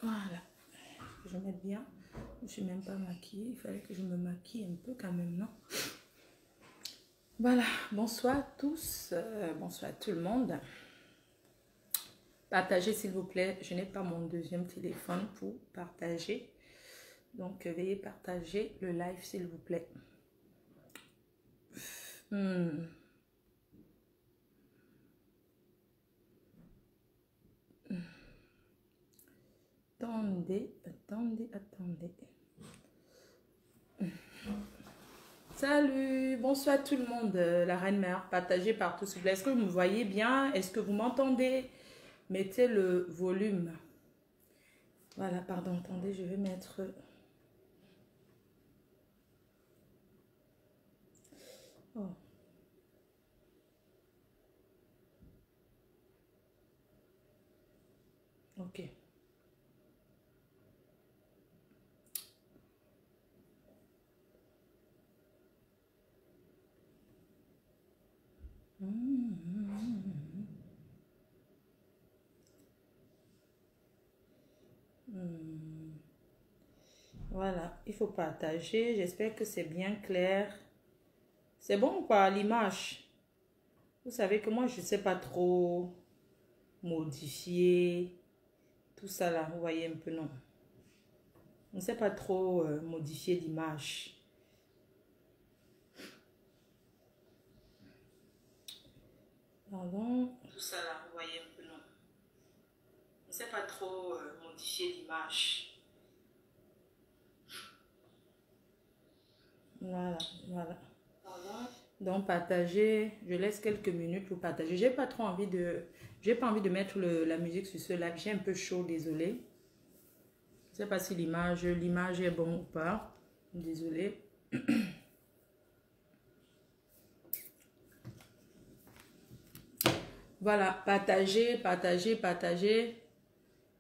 Voilà. Je mets bien. Je ne suis même pas maquillée. Il fallait que je me maquille un peu quand même, non? Voilà. Bonsoir à tous. Bonsoir à tout le monde. Partagez s'il vous plaît. Je n'ai pas mon deuxième téléphone pour partager. Donc, veuillez partager le live s'il vous plaît. Attendez. Salut, bonsoir tout le monde, la reine mère, partagez partout s'il vous plaît. Est-ce que vous me voyez bien? Est-ce que vous m'entendez? Mettez le volume. Voilà, pardon, attendez, je vais mettre... Oh. Ok. Voilà, il faut partager. J'espère que c'est bien clair. C'est bon ou pas l'image? Vous savez que moi, je ne sais pas trop modifier tout ça là. Vous voyez un peu, non? On ne sait pas trop modifier l'image. Pardon. Tout ça là, vous voyez un peu, non? On ne sait pas trop modifier l'image. Voilà. Donc partagez, je laisse quelques minutes pour partager. J'ai pas envie de mettre la musique sur ce live. J'ai un peu chaud, désolé. Je sais pas si l'image est bon ou pas. Désolé. Voilà, partagez.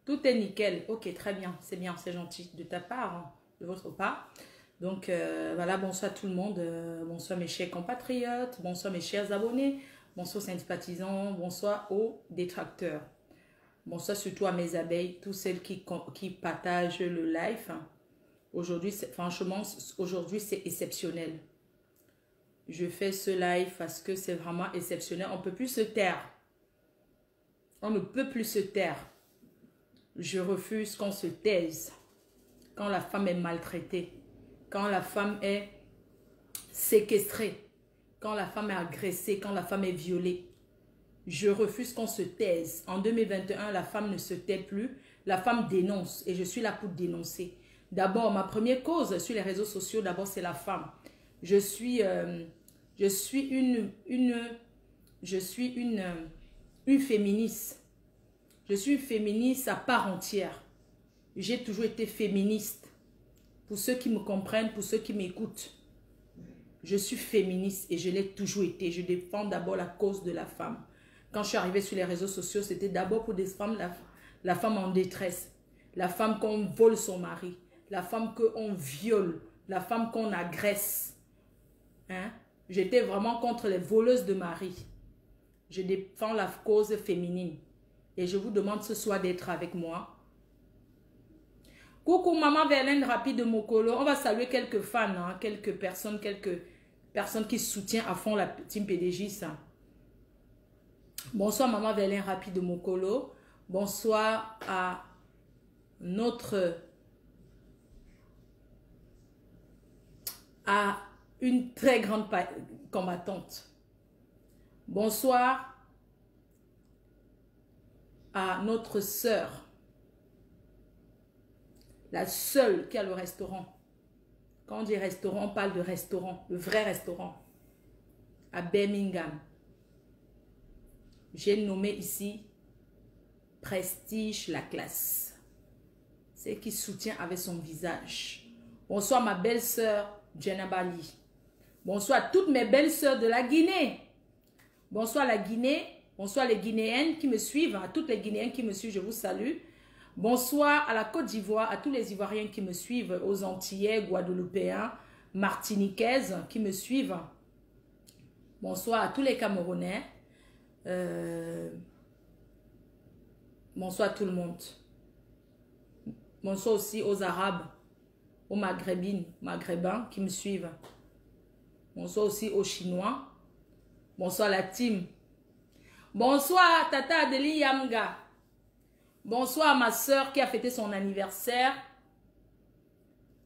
Tout est nickel. Ok, très bien, c'est gentil de ta part, hein, de votre part. Donc voilà, bonsoir tout le monde, bonsoir mes chers compatriotes, bonsoir mes chers abonnés, bonsoir sympathisants, bonsoir aux détracteurs, bonsoir surtout à mes abeilles, toutes celles qui partagent le live. Aujourd'hui, franchement, aujourd'hui c'est exceptionnel. Je fais ce live parce que c'est vraiment exceptionnel. On ne peut plus se taire. On ne peut plus se taire. Je refuse qu'on se taise quand la femme est maltraitée. Quand la femme est séquestrée, quand la femme est agressée, quand la femme est violée. Je refuse qu'on se taise. En 2021, la femme ne se tait plus. La femme dénonce et je suis là pour dénoncer. D'abord, ma première cause sur les réseaux sociaux, d'abord, c'est la femme. Je suis une féministe. Je suis une féministe à part entière. J'ai toujours été féministe. Pour ceux qui me comprennent, pour ceux qui m'écoutent, je suis féministe et je l'ai toujours été. Je défends d'abord la cause de la femme. Quand je suis arrivée sur les réseaux sociaux, c'était d'abord pour défendre la femme en détresse. La femme qu'on vole son mari. La femme qu'on viole. La femme qu'on agresse. Hein? J'étais vraiment contre les voleuses de mari. Je défends la cause féminine. Et je vous demande ce soir d'être avec moi. Coucou maman Verlaine Rapide de Mokolo. On va saluer quelques fans, hein, quelques personnes qui soutiennent à fond la team PDJ. Ça. Bonsoir maman Verlaine Rapide de Mokolo. Bonsoir à une très grande combattante. Bonsoir à notre sœur. La seule qui a le restaurant. Quand on dit restaurant, on parle de restaurant. Le vrai restaurant. À Birmingham. J'ai nommé ici Prestige la classe. C'est qui soutient avec son visage. Bonsoir ma belle-sœur Jenna Bali. Bonsoir à toutes mes belles-sœurs de la Guinée. Bonsoir la Guinée. Bonsoir les Guinéennes qui me suivent. À toutes les Guinéennes qui me suivent, je vous salue. Bonsoir à la Côte d'Ivoire, à tous les Ivoiriens qui me suivent, aux Antillais, Guadeloupéens, Martiniquaises qui me suivent. Bonsoir à tous les Camerounais. Bonsoir à tout le monde. Bonsoir aussi aux Arabes, aux Maghrébins qui me suivent. Bonsoir aussi aux Chinois. Bonsoir la team. Bonsoir Tata Adeline Yamga. Bonsoir à ma soeur qui a fêté son anniversaire.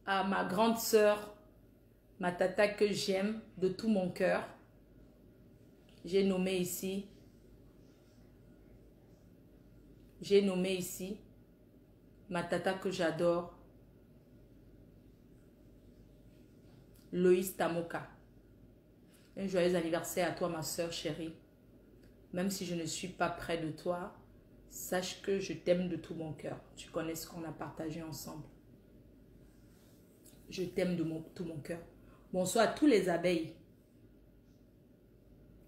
À ma grande soeur, ma tata que j'aime de tout mon cœur. J'ai nommé ici. Ma tata que j'adore. Loïs Tamoka. Un joyeux anniversaire à toi, ma soeur chérie. Même si je ne suis pas près de toi, sache que je t'aime de tout mon cœur. Tu connais ce qu'on a partagé ensemble. Je t'aime de tout mon cœur. Bonsoir à tous les abeilles.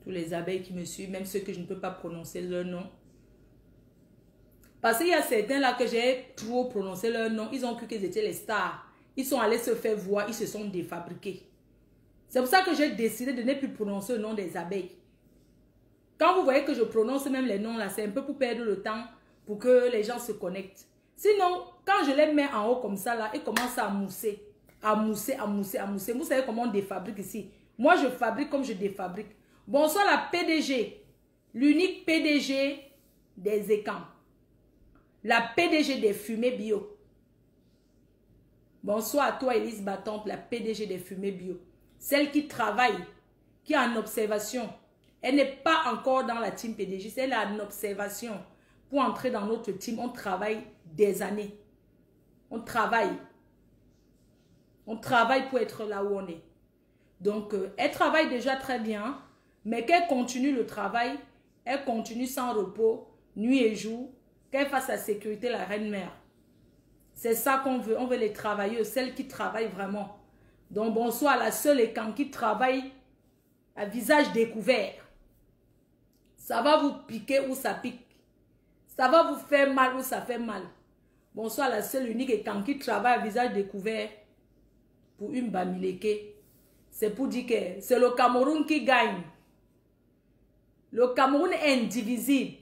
Tous les abeilles qui me suivent, même ceux que je ne peux pas prononcer leur nom. Parce qu'il y a certains là que j'ai trop prononcé leur nom. Ils ont cru qu'ils étaient les stars. Ils sont allés se faire voir. Ils se sont défabriqués. C'est pour ça que j'ai décidé de ne plus prononcer le nom des abeilles. Quand vous voyez que je prononce même les noms là, c'est un peu pour perdre le temps, pour que les gens se connectent. Sinon, quand je les mets en haut comme ça là, ils commencent à mousser. À mousser. Vous savez comment on défabrique ici? Moi, je fabrique comme je défabrique. Bonsoir la PDG. L'unique PDG des écans. La PDG des fumées bio. Bonsoir à toi, Elise Battante, la PDG des fumées bio. Celle qui travaille, qui est en observation. Elle n'est pas encore dans la team PDG, elle est en observation. Pour entrer dans notre team, on travaille des années. On travaille. On travaille pour être là où on est. Donc, elle travaille déjà très bien, mais qu'elle continue le travail, elle continue sans repos, nuit et jour, qu'elle fasse la sécurité, la reine-mère. C'est ça qu'on veut. On veut les travailleuses, celles qui travaillent vraiment. Donc, bonsoir, la seule écan qui travaille à visage découvert. Ça va vous piquer ou ça pique. Ça va vous faire mal ou ça fait mal. Bonsoir, la seule unique écan qui travaille à visage découvert pour une Bamileke. C'est pour dire que c'est le Cameroun qui gagne. Le Cameroun est indivisible.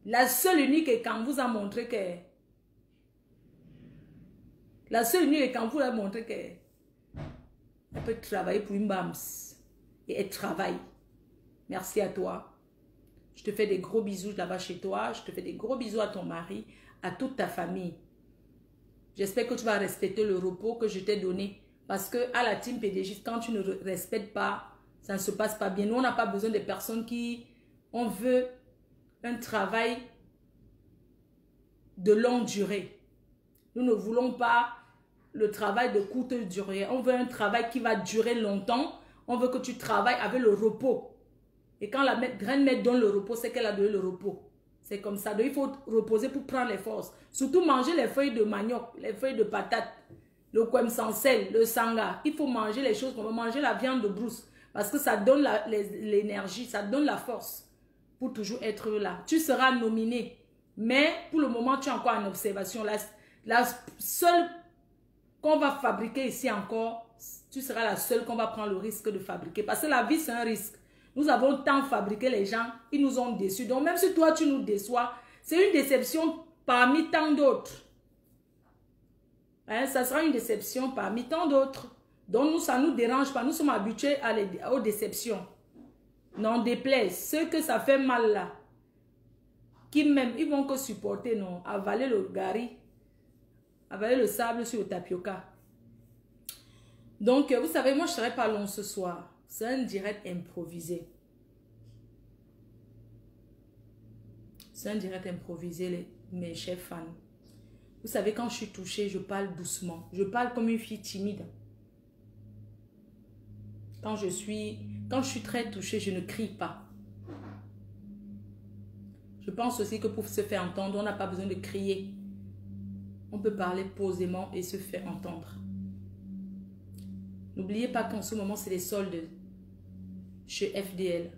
La seule unique écan vous a montré que... La seule unique écan vous a montré que... Elle peut travailler pour une BAMS. Et elle travaille. Merci à toi. Je te fais des gros bisous là-bas chez toi. Je te fais des gros bisous à ton mari, à toute ta famille. J'espère que tu vas respecter le repos que je t'ai donné. Parce que à la team PDG, quand tu ne respectes pas, ça ne se passe pas bien. Nous, on n'a pas besoin de personnes qui... On veut un travail de longue durée. Nous ne voulons pas le travail de courte durée. On veut un travail qui va durer longtemps. On veut que tu travailles avec le repos. Et quand la graine-mère donne le repos, c'est qu'elle a donné le repos. C'est comme ça. Donc, il faut reposer pour prendre les forces. Surtout manger les feuilles de manioc, les feuilles de patate, le kwem sans sel, le sanga. Il faut manger les choses. On va manger la viande de brousse. Parce que ça donne l'énergie, ça donne la force pour toujours être là. Tu seras nominé. Mais pour le moment, tu es encore en observation. La seule qu'on va fabriquer ici encore, tu seras la seule qu'on va prendre le risque de fabriquer. Parce que la vie, c'est un risque. Nous avons tant fabriqué les gens, ils nous ont déçus. Donc même si toi, tu nous déçois, c'est une déception parmi tant d'autres. Hein, ça sera une déception parmi tant d'autres. Donc nous, ça ne nous dérange pas. Nous sommes habitués aux déceptions. N'en déplaise. Ceux que ça fait mal là, qui même, ils vont que supporter, non, avaler le gari, avaler le sable sur le tapioca. Donc, vous savez, moi, je ne serai pas long ce soir. C'est un direct improvisé. C'est un direct improvisé, mes chers fans. Vous savez, quand je suis touchée, je parle doucement. Je parle comme une fille timide. Quand je suis très touchée, je ne crie pas. Je pense aussi que pour se faire entendre, on n'a pas besoin de crier. On peut parler posément et se faire entendre. N'oubliez pas qu'en ce moment, c'est les soldes chez FDL.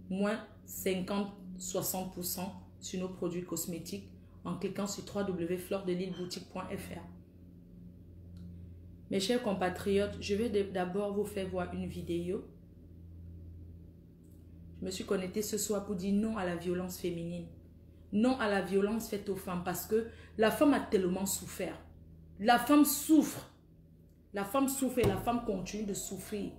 Moins 50-60% sur nos produits cosmétiques en cliquant sur www.fleuredelileboutique.fr. Mes chers compatriotes, je vais d'abord vous faire voir une vidéo. Je me suis connectée ce soir pour dire non à la violence féminine. Non à la violence faite aux femmes parce que la femme a tellement souffert. La femme souffre. La femme souffre et la femme continue de souffrir.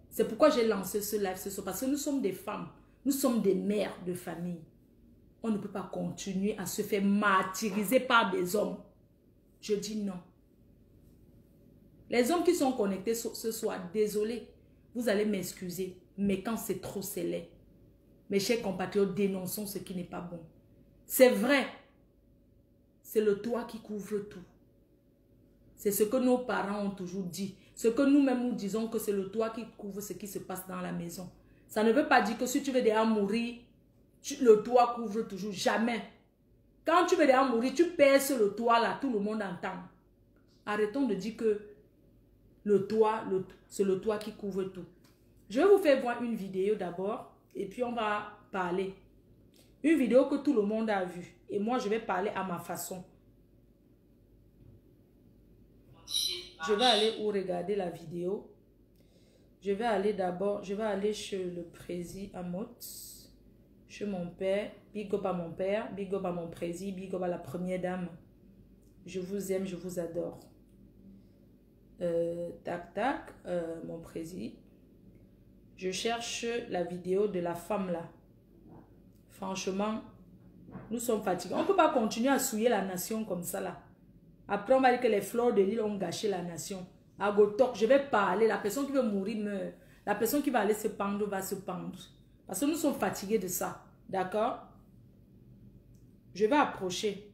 C'est pourquoi j'ai lancé ce live ce soir. Parce que nous sommes des femmes. Nous sommes des mères de famille. On ne peut pas continuer à se faire martyriser par des hommes. Je dis non. Les hommes qui sont connectés ce soir, désolé, vous allez m'excuser. Mais quand c'est trop, c'est laid. Mes chers compatriotes, dénonçons ce qui n'est pas bon. C'est vrai. C'est le toit qui couvre tout. C'est ce que nos parents ont toujours dit. Ce que nous-mêmes nous disons que c'est le toit qui couvre ce qui se passe dans la maison. Ça ne veut pas dire que si tu veux déjà mourir, le toit couvre toujours. Jamais. Quand tu veux déjà mourir, tu perces le toit là, tout le monde entend. Arrêtons de dire que le toit, c'est le toit qui couvre tout. Je vais vous faire voir une vidéo d'abord et puis on va parler. Une vidéo que tout le monde a vue. Et moi, je vais parler à ma façon. Je vais aller où regarder la vidéo. Je vais aller d'abord, je vais aller chez le président Amot, chez mon père. Big up à mon père, big up à mon président, big up à la première dame. Je vous aime, je vous adore. Tac, tac, mon président. Je cherche la vidéo de la femme là. Franchement, nous sommes fatigués. On ne peut pas continuer à souiller la nation comme ça là. Après, on va dire que les fleurs de l'île ont gâché la nation. À Gotok, je vais parler. La personne qui veut mourir meurt. La personne qui va aller se pendre va se pendre. Parce que nous sommes fatigués de ça. D'accord? Je vais approcher.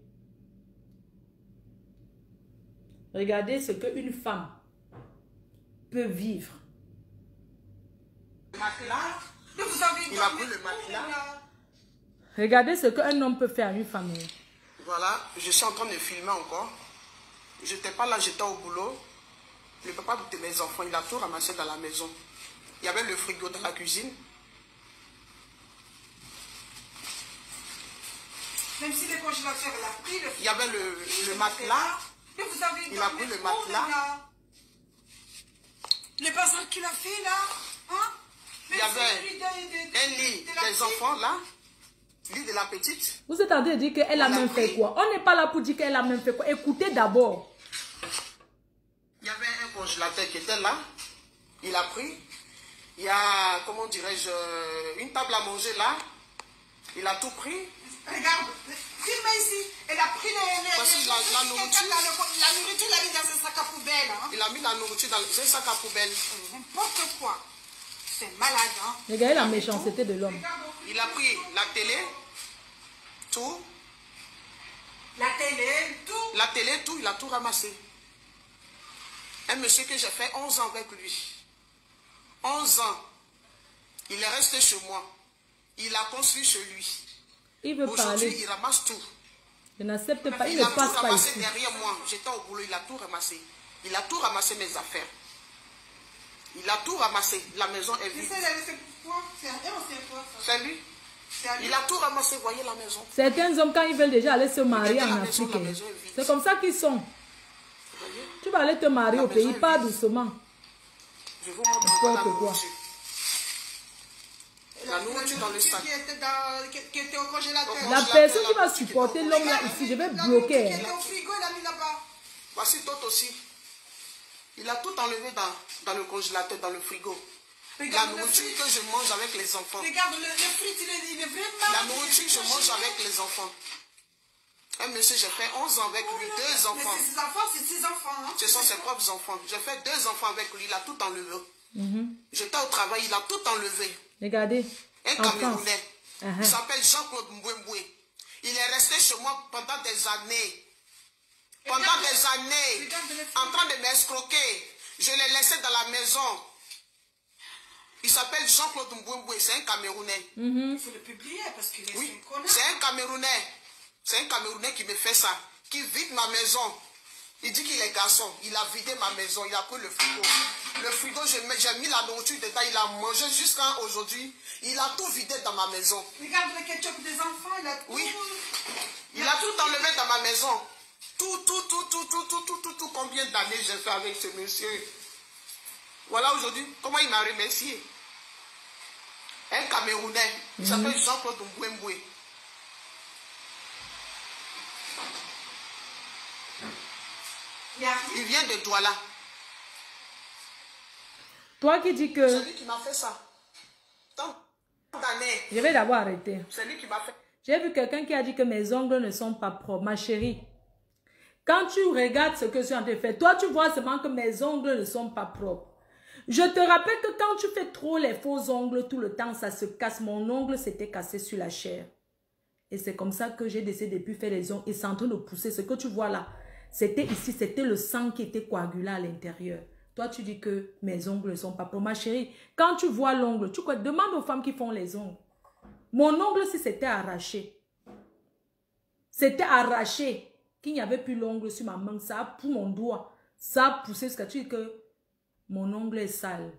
Regardez ce qu'une femme peut vivre. Il a pris le matelas. Regardez ce qu'un homme peut faire à une famille. Voilà, je suis en train de filmer encore. Je n'étais pas là, j'étais au boulot. Le papa de mes enfants, il a tout ramassé dans la maison. Il y avait le frigo dans la cuisine. Même si le congélateur l'a pris, il y avait le matelas. Mais vous avez il a pris le matelas. Les bazars qu'il a fait là. Hein? Il y avait un lit des enfants là. Lit de la petite. Vous êtes en train de dire qu'elle a même fait quoi? On n'est pas là pour dire qu'elle a même fait quoi. Écoutez d'abord. Il y avait un congélateur qui était là. Il a pris. Il y a, comment dirais-je, une table à manger là. Il a tout pris. Regarde, filme ici. Elle a pris la nourriture. La nourriture, il a mis dans un sac à poubelle. Hein? Il a mis la nourriture dans un sac à poubelle. N'importe quoi. C'est malade. Hein? Regardez la méchanceté de l'homme. Il a pris la télé. Tout. La télé, tout. La télé, tout. Il a tout ramassé. Un monsieur que j'ai fait 11 ans avec lui. 11 ans. Il est resté chez moi. Il a construit chez lui. Il veut parler. Aujourd'hui, il ramasse tout. Je n'accepte pas. Il ne passe pas ici. Il a tout ramassé derrière moi. J'étais au boulot. Il a tout ramassé. Il a tout ramassé mes affaires. Il a tout ramassé. La maison est vide. C'est lui. Il a tout ramassé. Voyez la maison. Certains hommes, quand ils veulent déjà aller se marier en Afrique, c'est comme ça qu'ils sont. Tu vas aller te marier au pays, pas doucement. Je vous montre la nourriture. La nourriture dans le sac. Qui était au congélateur. La personne qui va supporter l'homme là ici, je vais bloquer. Qui était au frigo, il a mis là-bas. Voici d'autres aussi. Il a tout enlevé dans le congélateur, dans le frigo. Regarde la nourriture que je mange avec les enfants. Regarde, le frites, il est vraiment... La nourriture que je mange avec les enfants. Un monsieur, j'ai fait 11 ans avec lui, 2 enfants. Mais ses enfants, c'est ses enfants. Hein? Ce sont ses propres enfants. J'ai fait 2 enfants avec lui, il a tout enlevé. J'étais au travail, il a tout enlevé. Regardez. Un Camerounais. Il s'appelle Jean-Claude Mbouemboué. Il est resté chez moi pendant des années. Pendant des années. En train de m'escroquer. Je l'ai laissé dans la maison. Il s'appelle Jean-Claude Mbouemboué. C'est un Camerounais. Il faut le publier parce qu'il est oui, c'est un Camerounais. C'est un Camerounais qui me fait ça. Qui vide ma maison. Il dit qu'il est garçon. Il a vidé ma maison. Il a pris le frigo. Le frigo, j'ai mis la nourriture dedans. Il a mangé jusqu'à aujourd'hui. Il a tout vidé dans ma maison. Regarde le ketchup des enfants. Il a tout... Oui. Il a tout enlevé dans ma maison. Tout. Combien d'années j'ai fait avec ce monsieur. Voilà aujourd'hui comment il m'a remercié. Un Camerounais. Il s'appelle Jean-Claude Mbouemboué. Il vient de Douala. Toi qui dis que... C'est lui qui m'a fait ça. Tant d'années. Je vais d'abord arrêter. C'est lui qui m'a fait. J'ai vu quelqu'un qui a dit que mes ongles ne sont pas propres. Ma chérie, quand tu regardes ce que je suis en train de faire, toi tu vois seulement que mes ongles ne sont pas propres. Je te rappelle que quand tu fais trop les faux ongles tout le temps, ça se casse. Mon ongle s'était cassé sur la chair. Et c'est comme ça que j'ai décidé de plus faire les ongles. Et c'est en train de pousser. Ce que tu vois là, c'était ici, c'était le sang qui était coagulé à l'intérieur. Toi, tu dis que mes ongles ne sont pas propres. Ma chérie, quand tu vois l'ongle, tu demande aux femmes qui font les ongles. Mon ongle, si c'était arraché. C'était arraché. Qu'il n'y avait plus l'ongle sur ma main. Ça a pour mon doigt. Ça a poussé jusqu'à tu dis que mon ongle est sale.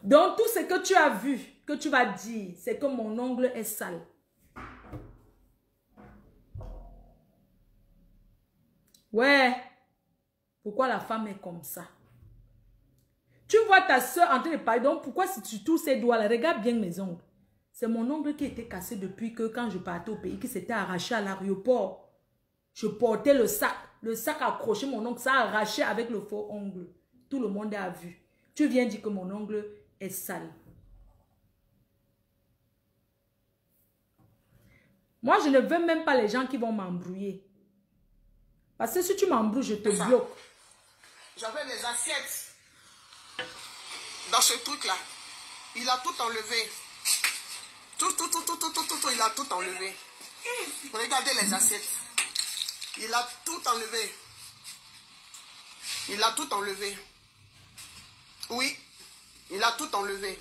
Donc, tout ce que tu as vu, que tu vas dire, c'est que mon ongle est sale. Ouais. Pourquoi la femme est comme ça? Tu vois ta soeur en train de parler. Donc, pourquoi si tu touches ses doigts là, regarde bien mes ongles. C'est mon ongle qui était cassé depuis que quand je partais au pays, qui s'était arraché à l'aéroport. Je portais le sac accroché, mon ongle, ça a arraché avec le faux ongle. Tout le monde a vu. Tu viens dire que mon ongle est sale. Moi, je ne veux même pas les gens qui vont m'embrouiller. Parce que si tu m'embrouilles, je te bloque. J'avais les assiettes dans ce truc-là. Il a tout enlevé. Tout, il a tout enlevé. Regardez les assiettes. Il a tout enlevé. Il a tout enlevé. Oui, il a tout enlevé.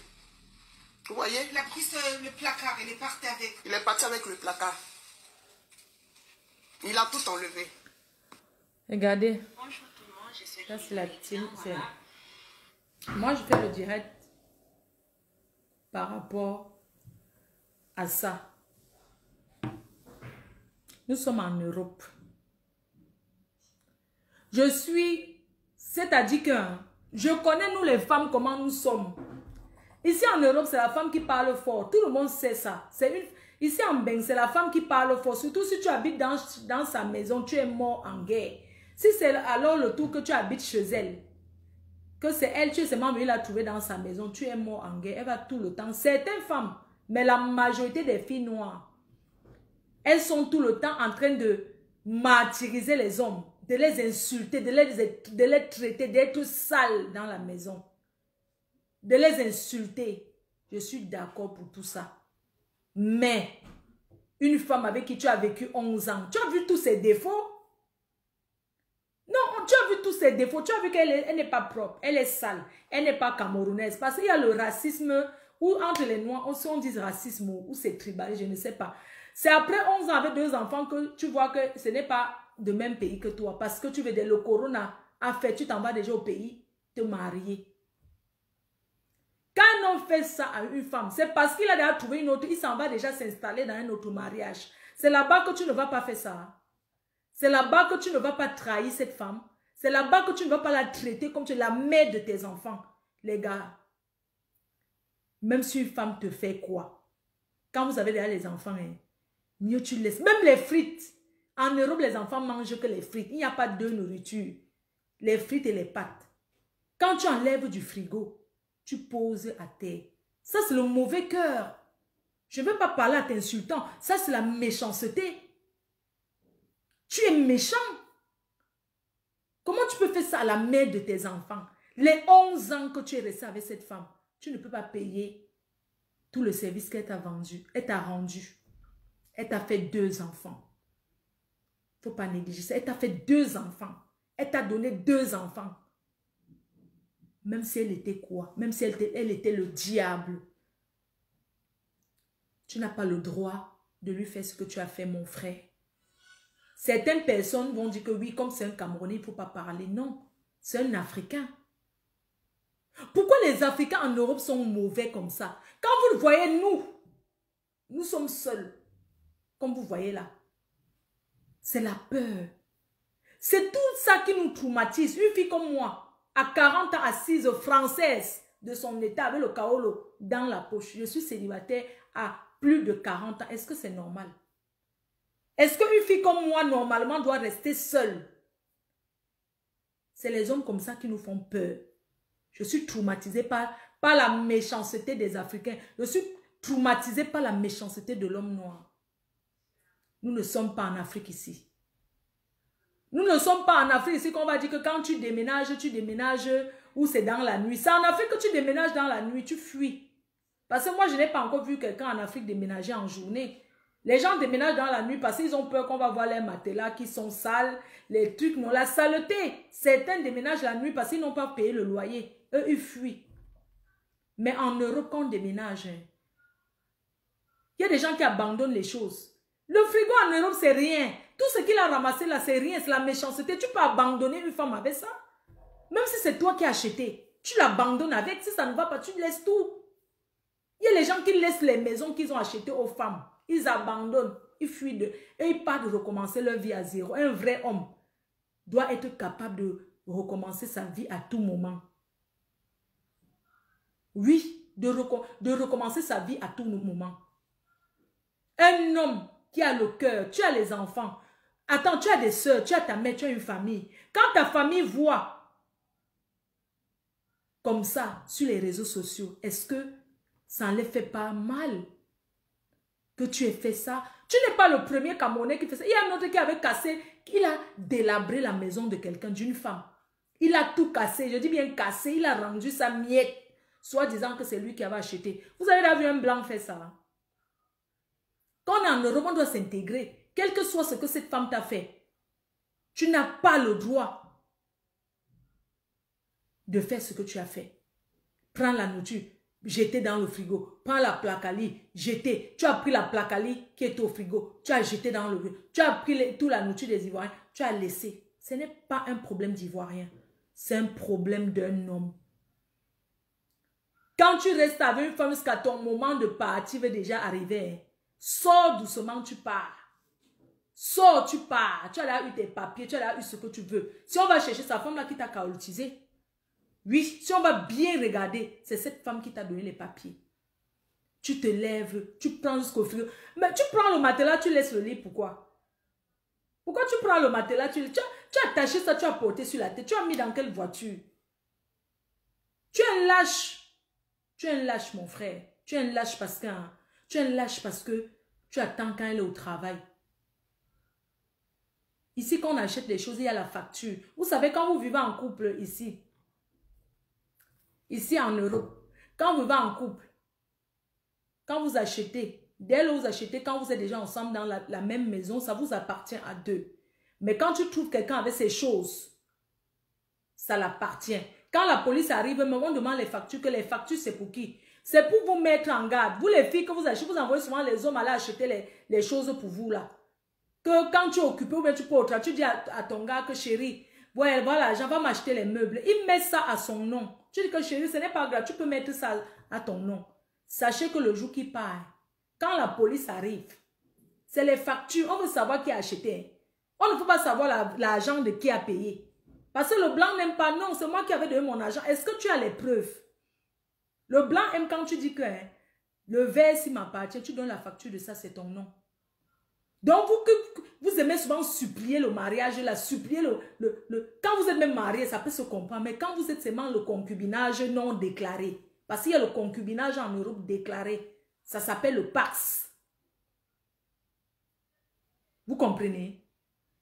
Vous voyez? Il a pris le placard, il est parti avec. Il est parti avec le placard. Il a tout enlevé. Regardez. Bonjour tout le monde, je suis... Ça, c'est la team. Moi, je fais le direct par rapport à ça. Nous sommes en Europe. C'est-à-dire que je connais nous les femmes comment nous sommes. Ici en Europe, c'est la femme qui parle fort. Tout le monde sait ça. Ici en Beng, c'est la femme qui parle fort. Surtout si tu habites dans sa maison, tu es mort en guerre. Si c'est alors le tour que tu habites chez elle, que c'est elle, tu es seulement venu la trouver dans sa maison, tu es mort en guerre, elle va tout le temps. Certaines femmes, mais la majorité des filles noires, elles sont tout le temps en train de martyriser les hommes, de les insulter, de les traiter, d'être sales dans la maison, de les insulter. Je suis d'accord pour tout ça. Mais, une femme avec qui tu as vécu 11 ans, tu as vu tous ses défauts? Non, tu as vu tous ses défauts. Tu as vu qu'elle n'est pas propre. Elle est sale. Elle n'est pas camerounaise. Parce qu'il y a le racisme, ou entre les noirs, on dit racisme, ou c'est tribal, je ne sais pas. C'est après 11 ans avec 2 enfants que tu vois que ce n'est pas de même pays que toi. Parce que tu veux dire, le corona a fait, tu t'en vas déjà au pays te marier. Quand un homme fait ça à une femme, c'est parce qu'il a déjà trouvé une autre, il s'en va déjà s'installer dans un autre mariage. C'est là-bas que tu ne vas pas faire ça. C'est là-bas que tu ne vas pas trahir cette femme. C'est là-bas que tu ne vas pas la traiter comme tu es la mère de tes enfants. Les gars, même si une femme te fait quoi? Quand vous avez déjà les enfants, hein, mieux tu laisses. Même les frites. En Europe, les enfants mangent que les frites. Il n'y a pas de nourriture. Les frites et les pâtes. Quand tu enlèves du frigo, tu poses à terre. Ça, c'est le mauvais cœur. Je ne veux pas parler à t'insultant. Ça, c'est la méchanceté. Tu es méchant. Comment tu peux faire ça à la mère de tes enfants? Les 11 ans que tu es resté avec cette femme, tu ne peux pas payer tout le service qu'elle t'a vendu. Elle t'a rendu. Elle t'a fait 2 enfants. Il ne faut pas négliger ça. Elle t'a fait 2 enfants. Elle t'a donné 2 enfants. Même si elle était quoi? Même si elle était le diable. Tu n'as pas le droit de lui faire ce que tu as fait, mon frère. Certaines personnes vont dire que oui, comme c'est un Camerounais, il ne faut pas parler. Non, c'est un Africain. Pourquoi les Africains en Europe sont mauvais comme ça? Quand vous le voyez, nous sommes seuls. Comme vous voyez là. C'est la peur. C'est tout ça qui nous traumatise. Une fille comme moi, à 40 ans, assise française de son état, avec le kaolo dans la poche. Je suis célibataire à plus de 40 ans. Est-ce que c'est normal? Est-ce qu'une fille comme moi, normalement, doit rester seule? C'est les hommes comme ça qui nous font peur. Je suis traumatisée par la méchanceté des Africains. Je suis traumatisée par la méchanceté de l'homme noir. Nous ne sommes pas en Afrique ici. Nous ne sommes pas en Afrique ici qu'on va dire que quand tu déménages où c'est dans la nuit. C'est en Afrique que tu déménages dans la nuit, tu fuis. Parce que moi, je n'ai pas encore vu quelqu'un en Afrique déménager en journée. Les gens déménagent dans la nuit parce qu'ils ont peur qu'on va voir les matelas qui sont sales, les trucs, non, la saleté. Certains déménagent la nuit parce qu'ils n'ont pas payé le loyer. Eux, ils fuient. Mais en Europe, quand on déménage, il y a des gens qui abandonnent les choses. Le frigo en Europe, c'est rien. Tout ce qu'il a ramassé là, c'est rien, c'est la méchanceté. Tu peux abandonner une femme avec ça. Même si c'est toi qui as acheté, tu l'abandonnes avec. Si ça ne va pas, tu laisses tout. Il y a les gens qui laissent les maisons qu'ils ont achetées aux femmes. Ils abandonnent, ils fuient et ils partent de recommencer leur vie à zéro. Un vrai homme doit être capable de recommencer sa vie à tout moment. Oui, de recommencer sa vie à tout moment. Un homme qui a le cœur, tu as les enfants. Attends, tu as des soeurs, tu as ta mère, tu as une famille. Quand ta famille voit comme ça sur les réseaux sociaux, est-ce que ça ne les fait pas mal que tu aies fait ça? Tu n'es pas le premier Camerounais qui fait ça. Il y a un autre qui avait cassé, il a délabré la maison de quelqu'un, d'une femme. Il a tout cassé, je dis bien cassé, il a rendu sa miette, soit disant que c'est lui qui avait acheté. Vous avez déjà vu un blanc faire ça? Quand on est en Europe, on doit s'intégrer. Quel que soit ce que cette femme t'a fait, tu n'as pas le droit de faire ce que tu as fait. Prends la nourriture, jeter dans le frigo. Prends la plaque à lit, jeter. Tu as pris la plaque à lit qui est au frigo. Tu as jeté dans le frigo. Tu as pris toute la nourriture des Ivoiriens. Tu as laissé. Ce n'est pas un problème d'Ivoirien. C'est un problème d'un homme. Quand tu restes avec une femme jusqu'à ton moment de partir va déjà arriver, sors doucement, tu pars. Sors, tu pars. Tu as là eu tes papiers, tu as là eu ce que tu veux. Si on va chercher sa femme là qui t'a caotisé, oui, si on va bien regarder, c'est cette femme qui t'a donné les papiers. Tu te lèves, tu prends jusqu'au frigo. Mais tu prends le matelas, tu laisses le lit, pourquoi? Pourquoi tu prends le matelas, tu as attaché ça, tu as porté sur la tête, tu as mis dans quelle voiture? Tu es un lâche. Tu es un lâche, mon frère. Tu es un lâche parce que tu attends quand elle est au travail. Ici, quand on achète des choses, il y a la facture. Vous savez, quand vous vivez en couple ici en Europe, quand vous vivez en couple, quand vous achetez, dès que vous achetez, quand vous êtes déjà ensemble dans la même maison, ça vous appartient à deux. Mais quand tu trouves quelqu'un avec ces choses, ça l'appartient. Quand la police arrive, on demande les factures, que les factures, c'est pour qui? C'est pour vous mettre en garde. Vous, les filles que vous achetez, vous envoyez souvent les hommes aller acheter les choses pour vous, là. Que quand tu es occupé, ou bien tu peux au travail, tu dis à ton gars que chérie, ouais, voilà, j'en vais m'acheter les meubles. Il met ça à son nom. Tu dis que chérie, ce n'est pas grave, tu peux mettre ça à ton nom. Sachez que le jour qui part, quand la police arrive, c'est les factures, on veut savoir qui a acheté. On ne peut pas savoir l'argent de qui a payé. Parce que le blanc n'aime pas, non, c'est moi qui avais donné mon argent. Est-ce que tu as les preuves? Le blanc aime quand tu dis que le verre, s'il m'appartient, tu donnes la facture de ça, c'est ton nom. Donc, vous aimez souvent supplier le mariage, supplier quand vous êtes même marié, ça peut se comprendre, mais quand vous êtes seulement le concubinage non déclaré, parce qu'il y a le concubinage en Europe déclaré, ça s'appelle le Pax. Vous comprenez?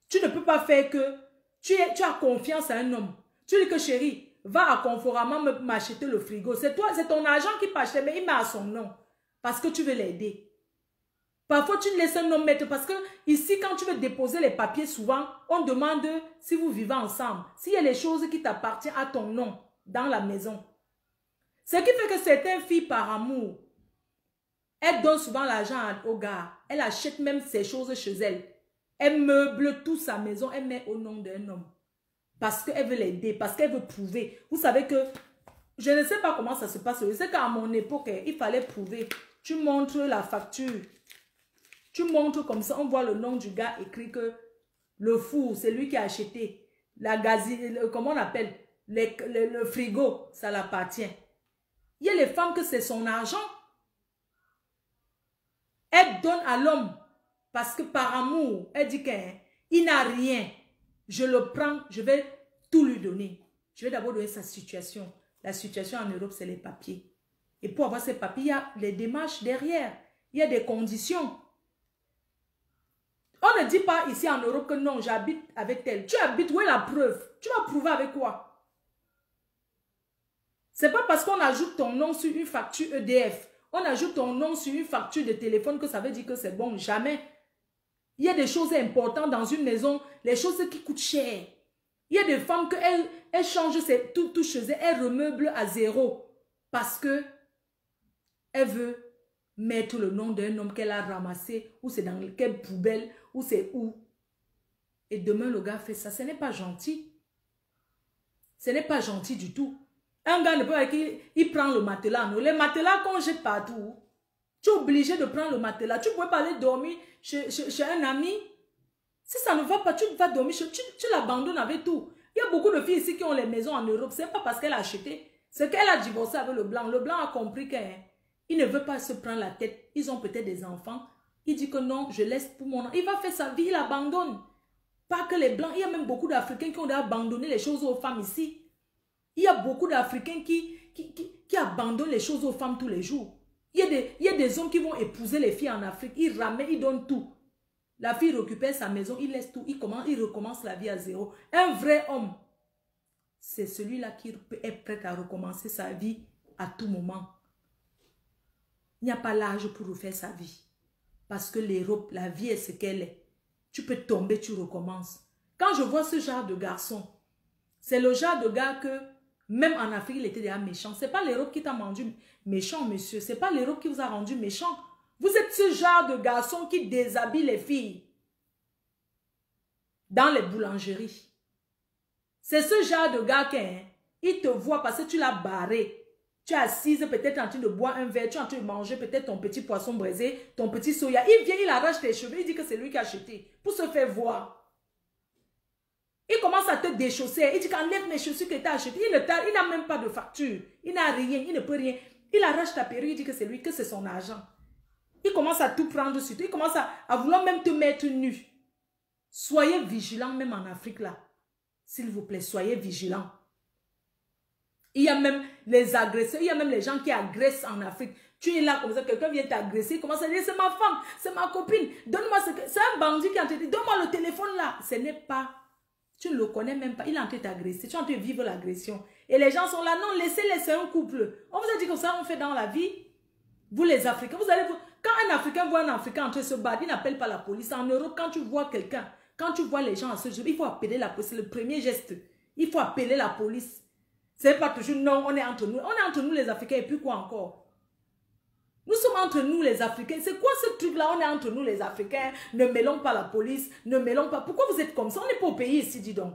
Tu ne peux pas faire que tu as confiance à un homme. Tu dis que chérie, va à Conforama m'acheter le frigo. C'est toi, c'est ton argent qui peut acheter, mais il met à son nom. Parce que tu veux l'aider. Parfois, tu laisses un homme mettre. Parce que ici, quand tu veux déposer les papiers, souvent, on demande si vous vivez ensemble. S'il y a les choses qui t'appartiennent à ton nom dans la maison. Ce qui fait que certaines filles, par amour, elles donnent souvent l'argent au gars. Elles achètent même ces choses chez elles. Elle meuble toute sa maison, elle met au nom d'un homme. Parce qu'elle veut l'aider, parce qu'elle veut prouver. Vous savez que, je ne sais pas comment ça se passe. Je sais qu'à mon époque, il fallait prouver. Tu montres la facture. Tu montres comme ça, on voit le nom du gars écrit que le four, c'est lui qui a acheté. La comment on appelle? Le frigo, ça l'appartient. Il y a les femmes que c'est son argent. Elle donne à l'homme. Parce que par amour, elle dit qu'il n'a rien. Je le prends, je vais tout lui donner. Je vais d'abord donner sa situation. La situation en Europe, c'est les papiers. Et pour avoir ces papiers, il y a les démarches derrière. Il y a des conditions. On ne dit pas ici en Europe que non, j'habite avec tel. Tu habites, où est la preuve? Tu vas prouver avec quoi? C'est pas parce qu'on ajoute ton nom sur une facture EDF, on ajoute ton nom sur une facture de téléphone que ça veut dire que c'est bon. Jamais. Il y a des choses importantes dans une maison, les choses qui coûtent cher. Il y a des femmes qu'elles changent tout chez elles, elles remeublent à zéro parce que elle veut mettre le nom d'un homme qu'elle a ramassé, ou c'est dans quelle poubelle, ou c'est où. Et demain, le gars fait ça. Ce n'est pas gentil. Ce n'est pas gentil du tout. Un gars ne peut pas qu'il prend le matelas. Non? Les matelas qu'on jette partout. Tu es obligé de prendre le matelas. Tu ne pouvais pas aller dormir chez un ami. Si ça ne va pas, tu vas dormir, tu l'abandonnes avec tout. Il y a beaucoup de filles ici qui ont les maisons en Europe. Ce n'est pas parce qu'elle a acheté. C'est qu'elle a divorcé avec le blanc. Le blanc a compris qu'il ne veut pas se prendre la tête. Ils ont peut-être des enfants. Il dit que non, je laisse pour mon... Il va faire sa vie, il abandonne. Pas que les blancs. Il y a même beaucoup d'Africains qui ont abandonné les choses aux femmes ici. Il y a beaucoup d'Africains qui abandonnent les choses aux femmes tous les jours. Il y a des hommes qui vont épouser les filles en Afrique. Ils ramènent, ils donnent tout. La fille récupère sa maison, il laisse tout. Il recommence la vie à zéro. Un vrai homme, c'est celui-là qui est prêt à recommencer sa vie à tout moment. Il n'y a pas l'âge pour refaire sa vie. Parce que l'Europe, la vie est ce qu'elle est. Tu peux tomber, tu recommences. Quand je vois ce genre de garçon, c'est le genre de gars que, même en Afrique, il était déjà méchant. Ce n'est pas l'Europe qui t'a rendu méchant, monsieur. Ce n'est pas l'Europe qui vous a rendu méchant. Vous êtes ce genre de garçon qui déshabille les filles dans les boulangeries. C'est ce genre de gars qui, il te voit parce que tu l'as barré. Tu es assise peut-être en train de boire un verre, tu es en train de manger peut-être ton petit poisson braisé, ton petit soya. Il vient, il arrache tes cheveux, il dit que c'est lui qui a acheté pour se faire voir. Il commence à te déchausser. Il dit qu'enlève mes chaussures que tu as achetées. Il n'a même pas de facture. Il n'a rien, il ne peut rien. Il arrache ta perruque, il dit que c'est lui, que c'est son argent. Il commence à tout prendre sur toi. Il commence à vouloir même te mettre nu. Soyez vigilants même en Afrique là. S'il vous plaît, soyez vigilants. Il y a même les agresseurs, il y a même les gens qui agressent en Afrique. Tu es là comme ça, quelqu'un vient t'agresser, il commence à dire c'est ma femme, c'est ma copine, donne-moi ce que... C'est un bandit qui est en train de dire, donne-moi le téléphone là. Ce n'est pas, tu ne le connais même pas, il est en train de t'agresser, tu es en train de vivre l'agression. Et les gens sont là, non, laissez un couple. On vous a dit que ça on fait dans la vie. Vous les Africains, vous allez... Quand un Africain voit un Africain en train de se battre, il n'appelle pas la police. En Europe, quand tu vois quelqu'un, quand tu vois les gens à ce jour, il faut appeler la police. C'est le premier geste. Il faut appeler la police. C'est pas toujours non, on est entre nous. On est entre nous les Africains et puis quoi encore? Nous sommes entre nous les Africains. C'est quoi ce truc-là? On est entre nous les Africains. Ne mêlons pas la police. Ne mêlons pas. Pourquoi vous êtes comme ça? On n'est pas au pays ici, dis donc.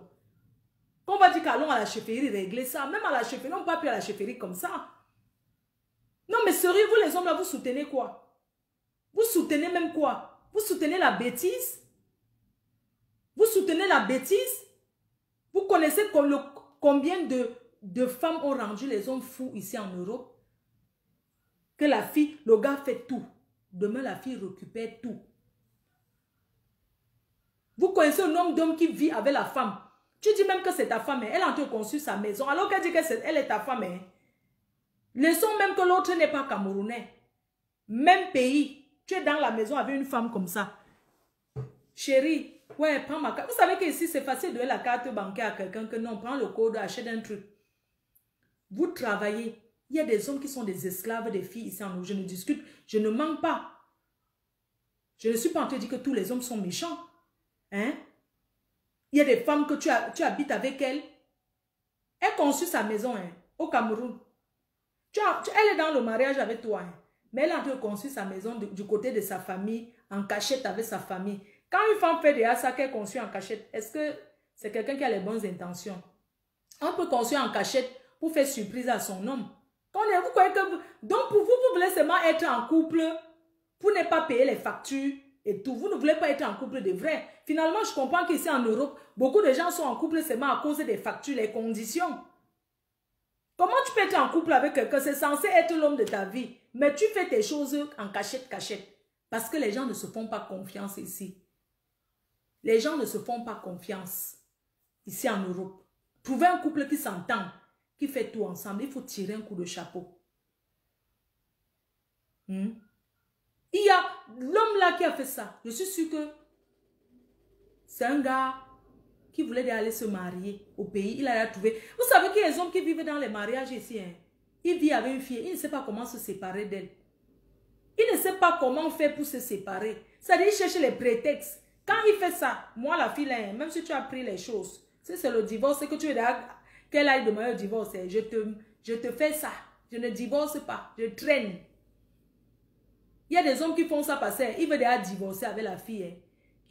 On va dire qu'allons à la chefferie régler ça. Même à la chefferie, on ne peut pas plus à la chefferie comme ça. Non, mais sérieux, vous les hommes là, vous soutenez quoi? Vous soutenez même quoi? Vous soutenez la bêtise? Vous soutenez la bêtise? Vous connaissez combien de femmes ont rendu les hommes fous ici en Europe? Que la fille, le gars fait tout. Demain, la fille récupère tout. Vous connaissez un nombre d'hommes qui vit avec la femme. Tu dis même que c'est ta femme, elle est en train de construire sa maison. Alors qu'elle dit qu'elle est ta femme. Laissons même que l'autre n'est pas camerounais. Même pays. Tu es dans la maison avec une femme comme ça. Chérie, ouais, prends ma carte. Vous savez qu'ici, c'est facile de donner la carte bancaire à quelqu'un que non, prends le code, achète un truc. Vous travaillez. Il y a des hommes qui sont des esclaves des filles ici en Europe. Je ne discute, je ne mens pas. Je ne suis pas en train de dire que tous les hommes sont méchants. Hein? Il y a des femmes que tu habites avec elles. Elle construit sa maison au Cameroun. Elle est dans le mariage avec toi. Mais elle est en train de construire sa maison du côté de sa famille, en cachette avec sa famille. Quand une femme fait déjà ça qu'elle construit en cachette, est-ce que c'est quelqu'un qui a les bonnes intentions? On peut construire en cachette pour faire surprise à son homme. Vous croyez que donc pour vous, vous voulez seulement être en couple pour ne pas payer les factures et tout. Vous ne voulez pas être en couple de vrai. Finalement, je comprends qu'ici en Europe, beaucoup de gens sont en couple seulement à cause des factures, les conditions. Comment tu peux être en couple avec quelqu'un? C'est censé être l'homme de ta vie. Mais tu fais tes choses en cachette. Parce que les gens ne se font pas confiance ici. Les gens ne se font pas confiance ici en Europe. Trouver un couple qui s'entend, qui fait tout ensemble, il faut tirer un coup de chapeau. Il y a l'homme là qui a fait ça. Je suis sûre que c'est un gars qui voulait aller se marier au pays. Il a trouvé. Vous savez qu'il y a des hommes qui vivent dans les mariages ici. Hein? Il vit avec une fille. Il ne sait pas comment se séparer d'elle. Il ne sait pas comment faire pour se séparer. C'est-à-dire, il cherche les prétextes. Quand il fait ça, moi la fille, là, même si tu as appris les choses, si c'est le divorce, c'est que tu veux qu'elle aille demander le divorce. Je te fais ça. Je ne divorce pas. Je traîne. Il y a des hommes qui font ça parce qu'il veut déjà divorcer avec la fille. Hein.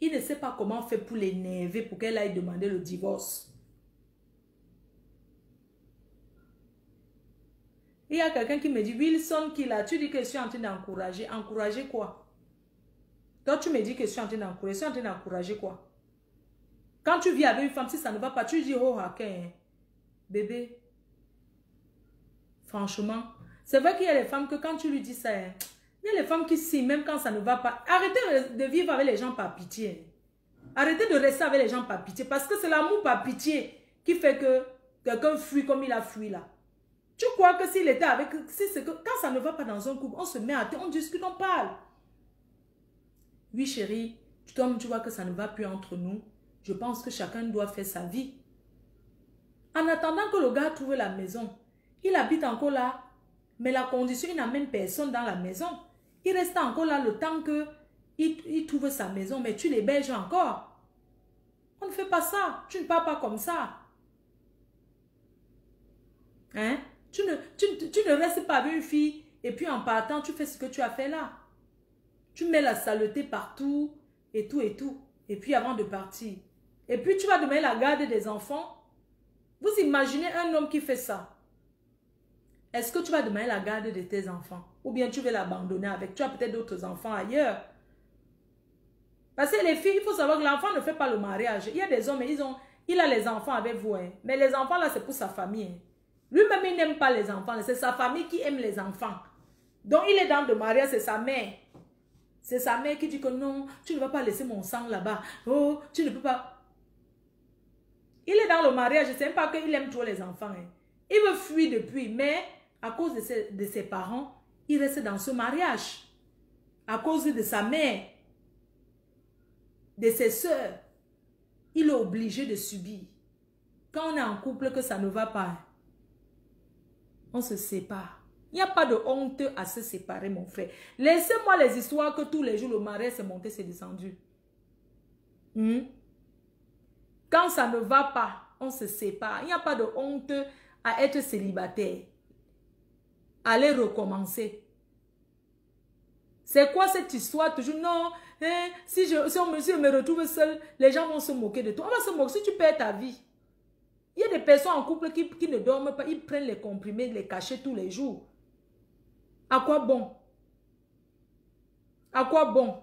Il ne sait pas comment faire pour l'énerver, pour qu'elle aille demander le divorce. Il y a quelqu'un qui me dit, Wilson, qui là, tu dis que je suis en train d'encourager. Encourager quoi? Toi, tu me dis que je suis en train d'encourager. Je suis en train d'encourager quoi? Quand tu vis avec une femme, si ça ne va pas, tu dis, oh, ok, bébé. Franchement, c'est vrai qu'il y a des femmes que quand tu lui dis ça, hein, il y a les femmes qui s'y, même quand ça ne va pas. Arrêtez de vivre avec les gens par pitié. Arrêtez de rester avec les gens par pitié. Parce que c'est l'amour par pitié qui fait que quelqu'un fuit comme il a fui là. Tu crois que s'il était avec... quand ça ne va pas dans un couple, on se met à terre, on discute, on parle. Oui chérie, comme tu vois que ça ne va plus entre nous, je pense que chacun doit faire sa vie. En attendant que le gars trouve la maison, il habite encore là, mais la condition, il n'amène personne dans la maison. Il reste encore là le temps qu'il trouve sa maison, mais tu l'héberges encore. On ne fait pas ça. Tu ne parles pas comme ça. Hein? Tu ne restes pas avec une fille et puis en partant, tu fais ce que tu as fait là. Tu mets la saleté partout et tout et tout. Et puis avant de partir. Et puis tu vas demander la garde des enfants. Vous imaginez un homme qui fait ça. Est-ce que tu vas demander la garde de tes enfants? Ou bien tu veux l'abandonner avec? Tu as peut-être d'autres enfants ailleurs. Parce que les filles, il faut savoir que l'enfant ne fait pas le mariage. Il y a des hommes, il a les enfants avec vous. Hein. Mais les enfants là, c'est pour sa famille. Hein. Lui-même, il n'aime pas les enfants. C'est sa famille qui aime les enfants. Donc, il est dans le mariage, c'est sa mère. C'est sa mère qui dit que non, tu ne vas pas laisser mon sang là-bas. Oh, tu ne peux pas. Il est dans le mariage, je ne sais pas qu'il aime trop les enfants. Hein. Il veut fuir depuis, mais à cause de ses parents, il reste dans ce mariage. À cause de sa mère, de ses soeurs, il est obligé de subir. Quand on est en couple que ça ne va pas, on se sépare. Il n'y a pas de honte à se séparer, mon frère. Laissez-moi les histoires que tous les jours le mariage s'est monté, c'est descendu. Quand ça ne va pas, on se sépare. Il n'y a pas de honte à être célibataire. Allez recommencer. C'est quoi cette histoire? Toujours, non, hein, si je me retrouve seul, les gens vont se moquer de toi. On va se moquer si tu perds ta vie. Il y a des personnes en couple qui ne dorment pas, ils prennent les comprimés, les cachets tous les jours. À quoi bon? À quoi bon?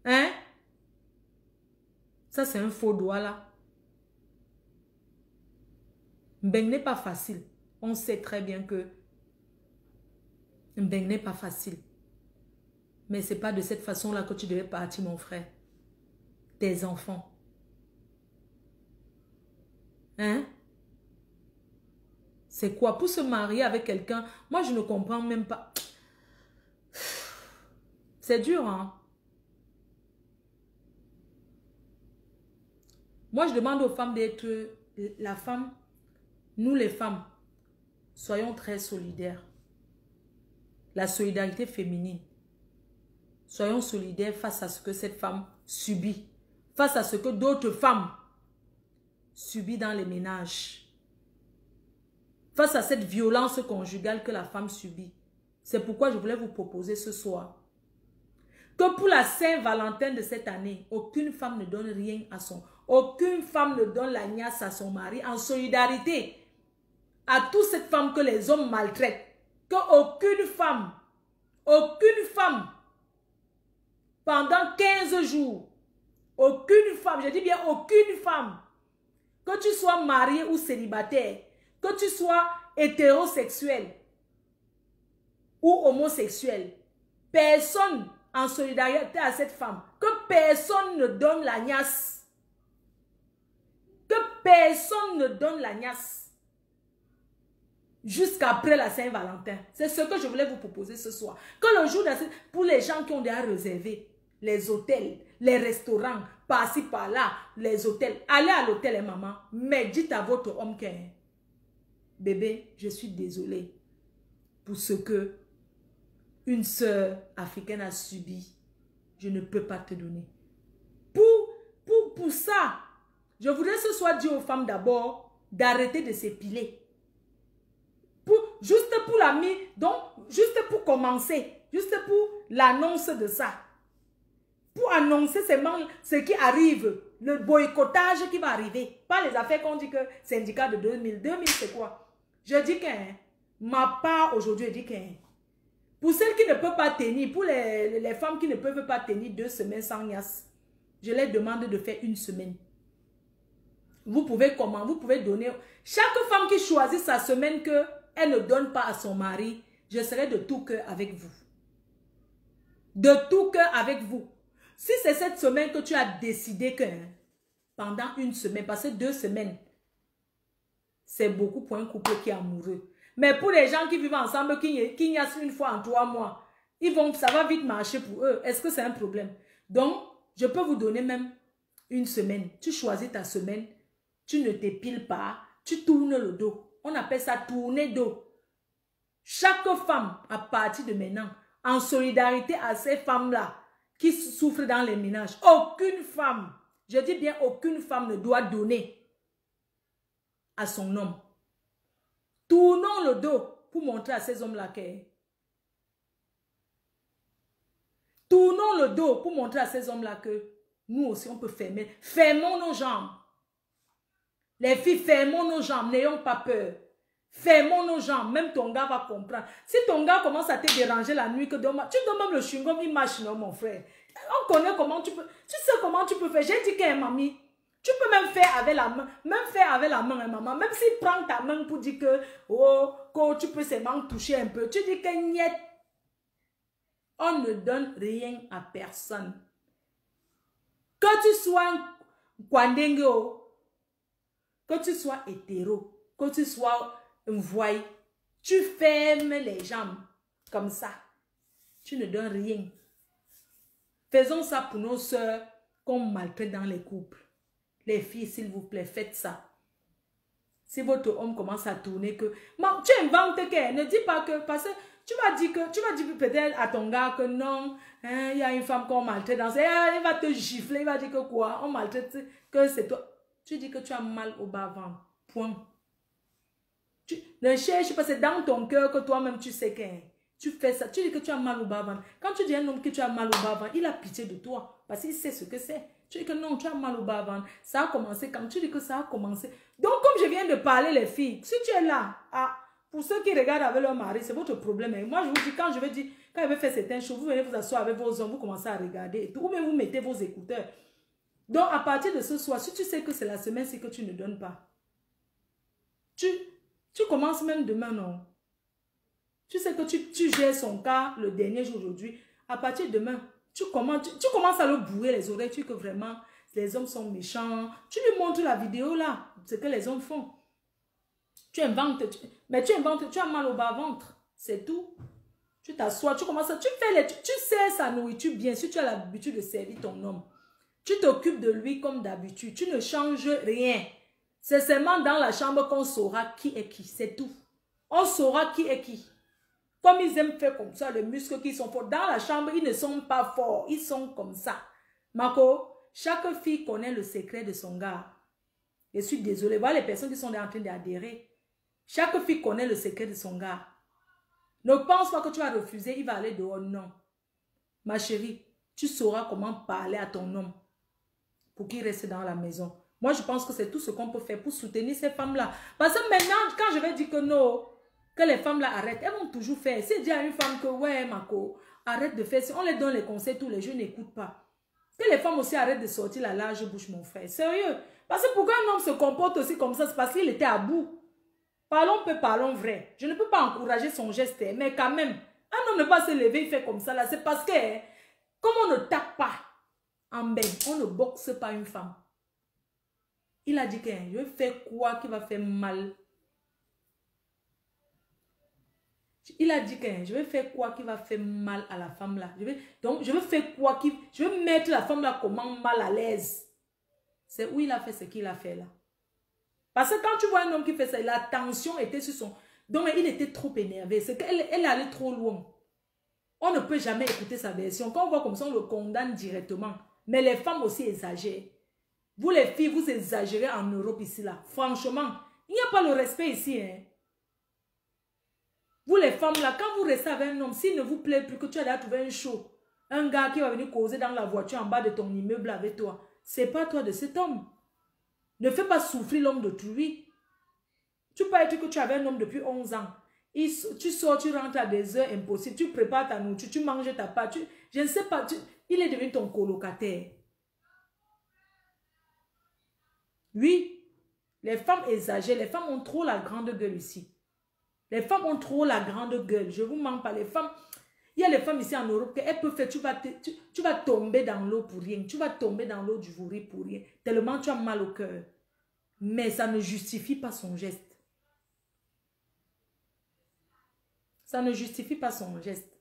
Hein? Ça, c'est un faux doigt là. Mbeng n'est pas facile. On sait très bien que Mbeng n'est pas facile. Mais ce n'est pas de cette façon-là que tu devais partir, mon frère. Tes enfants. Hein? C'est quoi? Pour se marier avec quelqu'un, moi je ne comprends même pas. C'est dur, hein? Moi je demande aux femmes d'être la femme. Nous les femmes, soyons très solidaires. La solidarité féminine. Soyons solidaires face à ce que cette femme subit. Face à ce que d'autres femmes subissent dans les ménages. Face à cette violence conjugale que la femme subit. C'est pourquoi je voulais vous proposer ce soir que pour la Saint-Valentin de cette année, aucune femme ne donne rien à aucune femme ne donne la niasse à son mari en solidarité à toute cette femme que les hommes maltraitent. Qu'aucune femme, pendant 15 jours, aucune femme, je dis bien aucune femme, que tu sois mariée ou célibataire, que tu sois hétérosexuel ou homosexuel, personne en solidarité à cette femme. Que personne ne donne la niasse. Que personne ne donne la niasse. Jusqu'après la Saint-Valentin. C'est ce que je voulais vous proposer ce soir. Que le jour de pour les gens qui ont déjà réservé les hôtels, les restaurants, par-ci, par-là, les hôtels. Allez à l'hôtel, maman, mais dites à votre homme que bébé, je suis désolée pour ce que une sœur africaine a subi. Je ne peux pas te donner. Pour ça, je voudrais ce soir dire aux femmes d'abord d'arrêter de s'épiler. Juste pour la mise, donc, juste pour commencer, juste pour l'annonce de ça. Pour annoncer ce qui arrive, le boycottage qui va arriver. Pas les affaires qu'on dit que syndicat de 2000. 2000 c'est quoi? Je dis que ma part aujourd'hui, je dis que pour celles qui ne peuvent pas tenir, pour les femmes qui ne peuvent pas tenir 2 semaines sans niasse, je les demande de faire 1 semaine. Vous pouvez comment? Vous pouvez donner. Chaque femme qui choisit sa semaine qu'elle ne donne pas à son mari, je serai de tout cœur avec vous. De tout cœur avec vous. Si c'est cette semaine que tu as décidé que pendant 1 semaine, parce que 2 semaines, c'est beaucoup pour un couple qui est amoureux. Mais pour les gens qui vivent ensemble, qui niassent 1 fois en 3 mois, ça va vite marcher pour eux. Est-ce que c'est un problème? Donc, je peux vous donner même 1 semaine. Tu choisis ta semaine, tu ne t'épiles pas, tu tournes le dos. On appelle ça tourner dos. Chaque femme, à partir de maintenant, en solidarité à ces femmes-là qui souffrent dans les ménages, aucune femme, je dis bien aucune femme ne doit donner à son homme. Tournons le dos pour montrer à ces hommes-là que... Tournons le dos pour montrer à ces hommes-là que nous aussi on peut fermer. Fermons nos jambes. Les filles, fermons nos jambes, n'ayons pas peur. Fermons nos jambes, même ton gars va comprendre. Si ton gars commence à te déranger la nuit, que tu donnes même le chewing-gum, il marche, non mon frère. On connaît comment tu peux, tu sais comment tu peux faire. J'ai dit qu'un mamie, tu peux même faire avec la main, hein, maman. Même s'il prend ta main pour dire que, oh, que tu peux seulement toucher un peu. Tu dis que niet. On ne donne rien à personne. Que tu sois Kwandengo, que tu sois hétéro, que tu sois un voyou, tu fermes les jambes comme ça. Tu ne donnes rien. Faisons ça pour nos soeurs qu'on maltraite dans les couples. Les filles, s'il vous plaît, faites ça. Si votre homme commence à tourner que... tu inventes que... Ne dis pas que... Parce que tu vas dire peut-être à ton gars que non, hein, il y a une femme qu'on maltraite dans... il va te gifler, il va dire que quoi? On maltraite, que c'est toi. Tu dis que tu as mal au bas-ventre. Point. Ne cherche pas, c'est dans ton cœur que toi-même tu sais que tu fais ça. Tu dis que tu as mal au bas-ventre. Quand tu dis à un homme que tu as mal au bas-ventre, il a pitié de toi. Parce qu'il sait ce que c'est. Tu dis que non, tu as mal au bas-ventre. Ça a commencé quand tu dis que ça a commencé. Donc, comme je viens de parler, les filles, si tu es là, pour ceux qui regardent avec leur mari, c'est votre problème. Et moi, je vous dis, quand je vais faire certaines choses, vous venez vous asseoir avec vos hommes, vous commencez à regarder et tout. Ou bien vous mettez vos écouteurs. Donc, à partir de ce soir, si tu sais que c'est la semaine, c'est que tu ne donnes pas. Tu commences même demain, non? Tu sais que tu gères son cas le dernier jour aujourd'hui. À partir de demain, tu commences à le bourrer les oreilles. Tu dis que vraiment, les hommes sont méchants. Tu lui montres la vidéo là, ce que les hommes font. Tu inventes, tu as mal au bas-ventre. C'est tout. Tu t'assois, tu commences à... Tu sais sa nourriture bien sûr tu as l'habitude de servir ton homme. Tu t'occupes de lui comme d'habitude. Tu ne changes rien. C'est seulement dans la chambre qu'on saura qui est qui. C'est tout. On saura qui est qui. Comme ils aiment faire comme ça, les muscles qui sont forts. Dans la chambre, ils ne sont pas forts. Ils sont comme ça. Marco, chaque fille connaît le secret de son gars. Je suis désolée. Voilà les personnes qui sont en train d'adhérer. Chaque fille connaît le secret de son gars. Ne pense pas que tu vas refuser, il va aller dehors. Non. Ma chérie, tu sauras comment parler à ton homme pour qu'il reste dans la maison. Moi, je pense que c'est tout ce qu'on peut faire pour soutenir ces femmes-là. Parce que maintenant, quand je vais dire que non, que les femmes-là arrêtent, elles vont toujours faire. Si je dis à une femme que, ouais, Marco, arrête de faire, si on les donne les conseils tous les jours, n'écoute pas. Que les femmes aussi arrêtent de sortir la large bouche, mon frère. Sérieux. Parce que pourquoi un homme se comporte aussi comme ça, c'est parce qu'il était à bout. Parlons peu, parlons vrai. Je ne peux pas encourager son geste, mais quand même, Un homme ne peut pas se lever, il fait comme ça là. C'est parce que, hein, comme on ne tape pas en bain, on ne boxe pas une femme. Il a dit que je vais faire quoi qui va faire mal. Il a dit que je vais faire quoi qui va faire mal à la femme là. Donc, je vais faire quoi qui... Je vais mettre la femme là comment mal à l'aise. C'est où il a fait ce qu'il a fait là. Parce que quand tu vois un homme qui fait ça, la tension était sur son... Donc, il était trop énervé. C'est qu'elle allait trop loin. On ne peut jamais écouter sa version. Quand on voit comme ça, on le condamne directement. Mais les femmes aussi exagèrent. Vous les filles, vous exagérez en Europe ici là. Franchement, il n'y a pas le respect ici. Hein. Vous les femmes là, quand vous restez avec un homme, s'il ne vous plaît plus, que tu as déjà trouvé un show, un gars qui va venir causer dans la voiture en bas de ton immeuble avec toi, c'est pas toi de cet homme. Ne fais pas souffrir l'homme d'autrui. Tu peux être que tu avais un homme depuis 11 ans. Tu sors, tu rentres à des heures impossibles, tu prépares ta nourriture, tu manges ta pâte, je ne sais pas, il est devenu ton colocataire. Oui, les femmes exagèrent, les femmes ont trop la grande gueule ici. Les femmes ont trop la grande gueule, je vous mens pas, les femmes, il y a les femmes ici en Europe qu'elles peuvent faire, tu vas tomber dans l'eau pour rien, tu vas tomber dans l'eau du vouri pour rien, tellement tu as mal au cœur. Mais ça ne justifie pas son geste. Ça ne justifie pas son geste.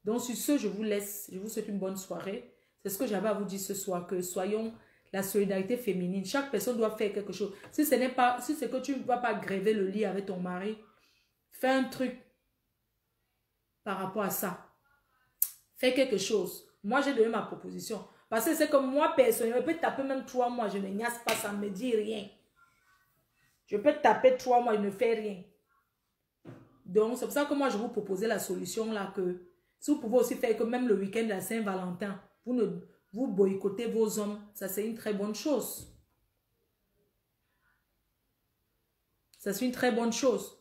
Donc sur ce, je vous laisse. Je vous souhaite une bonne soirée. C'est ce que j'avais à vous dire ce soir. Que soyons la solidarité féminine. Chaque personne doit faire quelque chose. Si c'est que tu ne vas pas gréver le lit avec ton mari, fais un truc par rapport à ça. Fais quelque chose. Moi, j'ai donné ma proposition. Parce que c'est que moi, personnellement, je peux taper même 3 mois. Je ne niasse pas, ça ne me dit rien. Je peux taper 3 mois, je ne fais rien. Donc, c'est pour ça que moi, je vous proposais la solution là que si vous pouvez aussi faire que même le week-end de la Saint-Valentin, vous boycottez vos hommes, ça c'est une très bonne chose. Ça c'est une très bonne chose.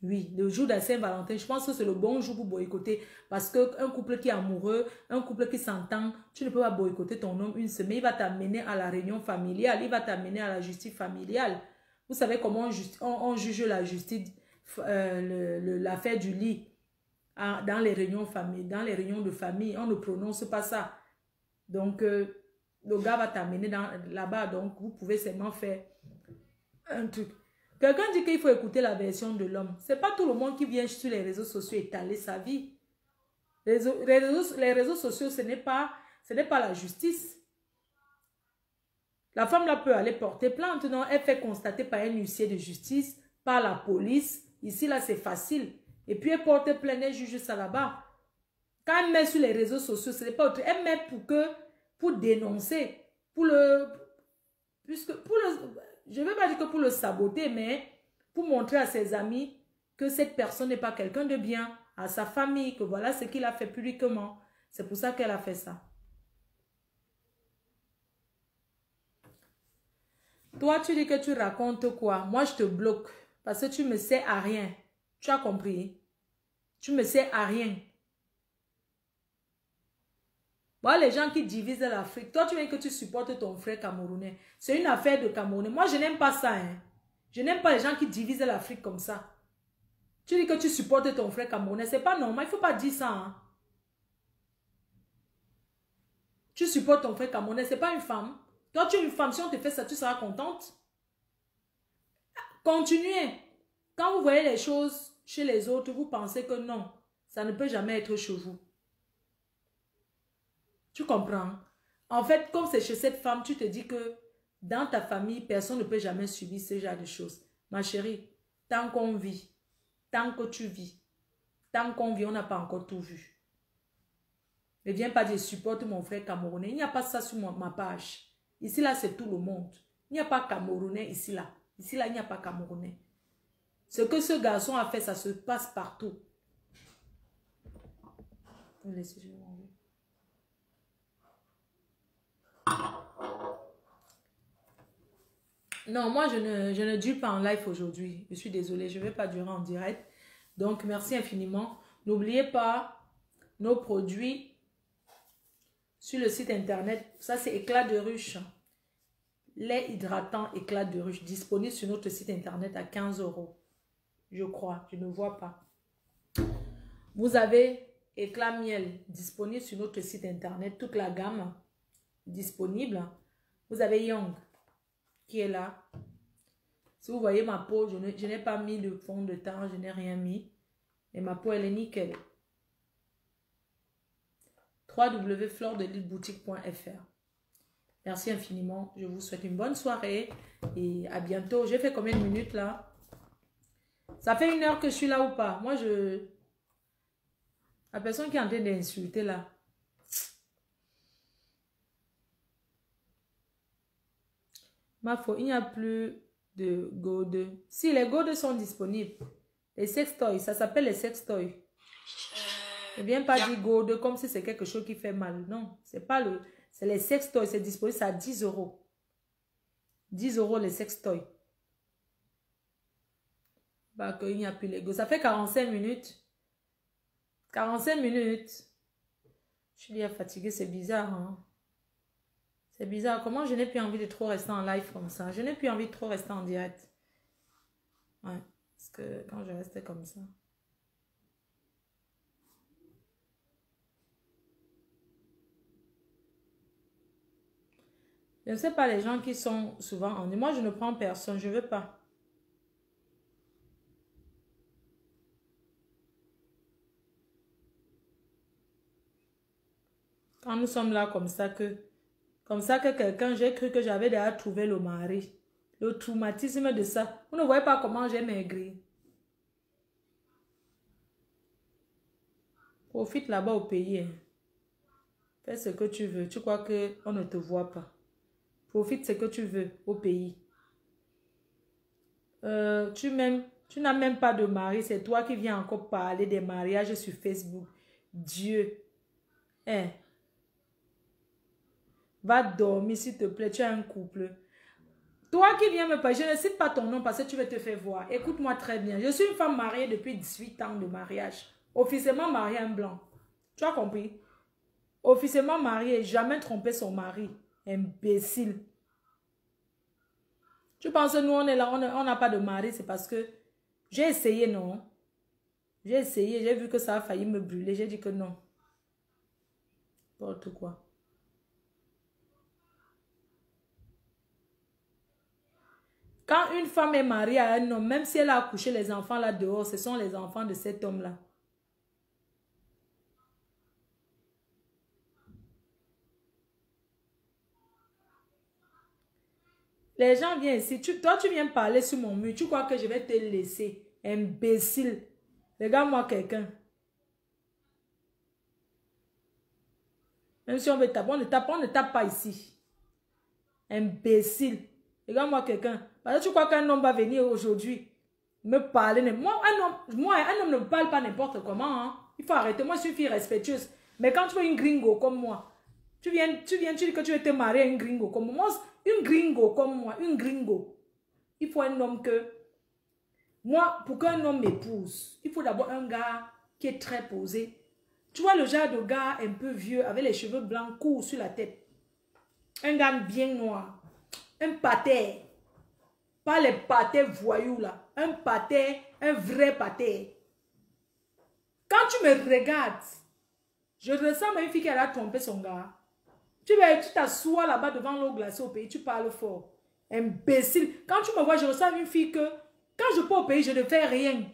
Oui, le jour de la Saint-Valentin, je pense que c'est le bon jour pour boycotter. Parce qu'un couple qui est amoureux, un couple qui s'entend, tu ne peux pas boycotter ton homme une semaine. Il va t'amener à la réunion familiale, il va t'amener à la justice familiale. Vous savez comment on juge la justice, l'affaire du lit dans les réunions de famille. On ne prononce pas ça. Donc, le gars va t'amener là-bas. Donc, vous pouvez seulement faire un truc. Quelqu'un dit qu'il faut écouter la version de l'homme. Ce n'est pas tout le monde qui vient sur les réseaux sociaux étaler sa vie. Les réseaux sociaux, ce n'est pas la justice. La femme là peut aller porter plainte, non? Elle fait constater par un huissier de justice, par la police. Ici, là, c'est facile. Et puis, elle porte plainte, elle juge ça là-bas. Quand elle met sur les réseaux sociaux, ce n'est pas autre. Elle met pour dénoncer, je ne vais pas dire que pour le saboter, mais pour montrer à ses amis que cette personne n'est pas quelqu'un de bien, à sa famille, que voilà ce qu'il a fait publiquement. C'est pour ça qu'elle a fait ça. Toi, tu dis que tu racontes quoi? Moi, je te bloque parce que tu me sers à rien. Tu as compris? Tu me sers à rien. Voilà les gens qui divisent l'Afrique. Toi, tu veux que tu supportes ton frère camerounais. C'est une affaire de Camerounais. Moi, je n'aime pas ça. Hein. Je n'aime pas les gens qui divisent l'Afrique comme ça. Tu dis que tu supportes ton frère camerounais. C'est pas normal. Il ne faut pas dire ça. Hein. Tu supportes ton frère camerounais. Ce n'est pas une femme. Toi, tu es une femme. Si on te fait ça, tu seras contente. Continuez. Quand vous voyez les choses chez les autres, vous pensez que non. Ça ne peut jamais être chez vous. Tu comprends? En fait, comme c'est chez cette femme, tu te dis que dans ta famille, personne ne peut jamais subir ce genre de choses. Ma chérie, tant qu'on vit, tant que tu vis, tant qu'on vit, on n'a pas encore tout vu. Ne viens pas dire, je supporte mon frère camerounais. Il n'y a pas ça sur ma page. Ici, là, c'est tout le monde. Il n'y a pas camerounais ici, là. Ici, là, il n'y a pas camerounais. Ce que ce garçon a fait, ça se passe partout. Non, moi, je ne dure pas en live aujourd'hui. Je suis désolée, je ne vais pas durer en direct. Donc, merci infiniment. N'oubliez pas nos produits sur le site internet. Ça, c'est éclat de ruche. Lait hydratant éclat de ruche disponible sur notre site internet à 15 €. Je crois, je ne vois pas. Vous avez Éclat Miel disponible sur notre site internet. Toute la gamme disponible. Vous avez Young qui est là. Si vous voyez ma peau, je n'ai pas mis de fond de teint, je n'ai rien mis. Et ma peau, elle est nickel. www.floredelileboutique.fr. Merci infiniment. Je vous souhaite une bonne soirée et à bientôt. J'ai fait combien de minutes là? Ça fait 1 heure que je suis là ou pas? Moi, la personne qui est en train d'insulter là. Ma foi, il n'y a plus de Go2. Si les Go2 sont disponibles, les sextoys, ça s'appelle les sextoys. Ne viens pas dire Go2 comme si c'est quelque chose qui fait mal. Non, c'est pas le... C'est les sextoys, c'est disponible, c'est à 10 euros. 10 euros les sextoys. Bah, qu'il n'y a plus les Go. Ça fait 45 minutes. 45 minutes. Je suis déjà fatiguée, c'est bizarre. Hein? C'est bizarre. Comment je n'ai plus envie de trop rester en live comme ça? Je n'ai plus envie de trop rester en direct. Ouais, parce que quand je restais comme ça... Je ne sais pas les gens qui sont souvent en... Moi, je ne prends personne. Je ne veux pas. Quand nous sommes là comme ça que quelqu'un, j'ai cru que j'avais déjà trouvé le mari. Le traumatisme de ça. Vous ne voyez pas comment j'ai maigri. Profite là-bas au pays. Hein. Fais ce que tu veux. Tu crois qu'on ne te voit pas. Profite ce que tu veux au pays. Tu n'as même pas de mari. C'est toi qui viens encore parler des mariages sur Facebook. Dieu. Hein. Va dormir s'il te plaît. Tu as un couple. Toi qui viens me parler, je ne cite pas ton nom parce que tu vas te faire voir. Écoute-moi très bien. Je suis une femme mariée depuis 18 ans de mariage. Officiellement mariée à un blanc. Tu as compris? Officiellement mariée, jamais trompé son mari. Imbécile. Tu penses que nous, on est là, on n'a pas de mari, c'est parce que j'ai essayé, non? J'ai essayé, j'ai vu que ça a failli me brûler. J'ai dit que non. N'importe quoi. Quand une femme est mariée à un homme, même si elle a accouché les enfants là dehors, ce sont les enfants de cet homme-là. Les gens viennent ici. Toi, tu viens parler sur mon mur. Tu crois que je vais te laisser? Imbécile. Regarde-moi quelqu'un. Même si on veut taper, on ne tape pas ici. Imbécile. Regarde-moi quelqu'un. Parce que tu crois qu'un homme va venir aujourd'hui me parler. Moi, un homme ne me parle pas n'importe comment. Hein. Il faut arrêter. Moi, je suis une fille respectueuse. Mais quand tu veux une gringo comme moi, tu dis que tu veux te marier à une gringo comme moi. Une gringo comme moi, une gringo. Il faut un homme que... Moi, pour qu'un homme m'épouse, il faut d'abord un gars qui est très posé. Tu vois le genre de gars un peu vieux, avec les cheveux blancs courts sur la tête. Un gars bien noir. Un pâté. Pas les pâtés voyous là. Un pâté, un vrai pâté. Quand tu me regardes, je ressemble à une fille qui a trompé son gars. Tu t'assois là-bas devant l'eau glacée au pays, tu parles fort. Imbécile. Quand tu me vois, je ressemble à une fille que, quand je pars au pays, je ne fais rien.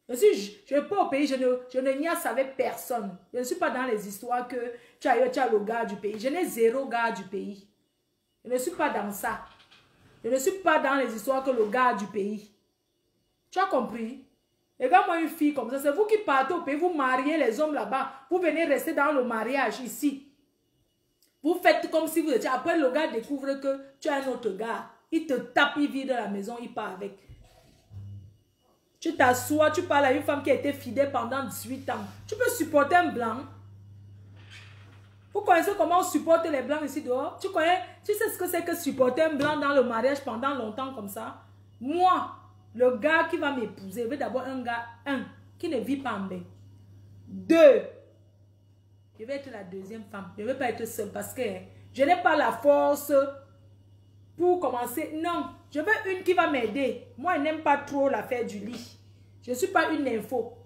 Je pars au pays, je ne niaise avec personne. Je ne suis pas dans les histoires que tu as le gars du pays. Je n'ai 0 gars du pays. Je ne suis pas dans ça. Je ne suis pas dans les histoires que le gars du pays. Tu as compris? Regarde-moi une fille comme ça. C'est vous qui partez au pays, vous mariez les hommes là-bas. Vous venez rester dans le mariage ici. Vous faites comme si vous étiez... Après, le gars découvre que tu as un autre gars. Il te tape, il vide la maison, il part avec. Tu t'assois, tu parles à une femme qui a été fidèle pendant 18 ans. Tu peux supporter un blanc. Vous connaissez comment on supporte les blancs ici dehors? Tu sais ce que c'est que supporter un blanc dans le mariage pendant longtemps comme ça? Moi, le gars qui va m'épouser, je veux d'abord un gars, qui ne vit pas en bain. 2, je vais être la deuxième femme. Je ne veux pas être seule parce que je n'ai pas la force pour commencer. Non, je veux une qui va m'aider. Moi, je n'aime pas trop l'affaire du lit. Je ne suis pas une info.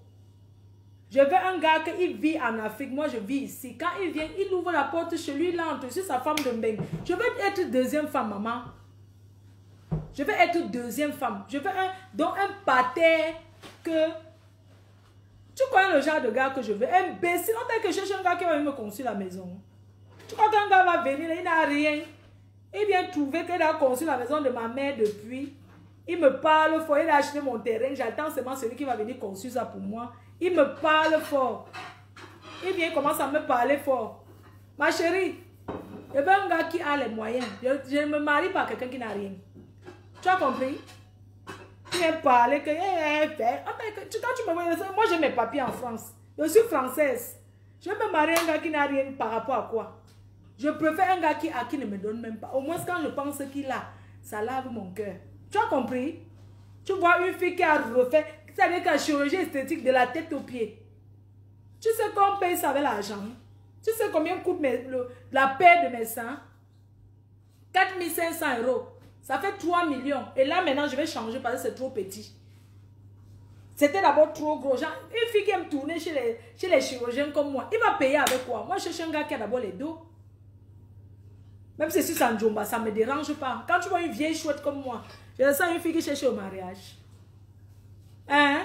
Je veux un gars qui vit en Afrique. Moi, je vis ici. Quand il vient, il ouvre la porte chez lui, il entre. Je suis sa femme de Mbeng. Je veux être deuxième femme, maman. Je veux être deuxième femme. Je veux un pâté que... Tu connais le genre de gars que je veux? Imbécile. On t'a que je cherche un gars qui va venir me construire la maison. Tu crois qu'un gars va venir, il n'a rien. Il vient trouver qu'il a construit la maison de ma mère depuis. Il me parle fort. Il a acheté mon terrain. J'attends seulement celui qui va venir construire ça pour moi. Il me parle fort. Il vient, il commence à me parler fort. Ma chérie, je veux un gars qui a les moyens. Je ne me marie pas à quelqu'un qui n'a rien. Tu as compris? Il vient parler que... Quand tu me vois, moi j'ai mes papiers en France. Je suis française. Je vais me marier à un gars qui n'a rien par rapport à quoi? Je préfère un gars qui ne me donne même pas. Au moins quand je pense qu'il a, ça lave mon cœur. Tu as compris? Tu vois une fille qui a refait... C'est avec la chirurgie esthétique de la tête aux pieds. Tu sais qu'on paye ça avec l'argent. Tu sais combien coûte la paire de mes seins? 4 500 €. Ça fait 3 millions. Et là maintenant je vais changer parce que c'est trop petit. C'était d'abord trop gros. Genre, une fille qui aime tourner chez les chirurgiens comme moi, il va payer avec quoi? Moi je cherche un gars qui a d'abord les dos. Même si c'est sur Sanjomba, ça ne me dérange pas. Quand tu vois une vieille chouette comme moi, je ressens une fille qui cherche au mariage. Hein?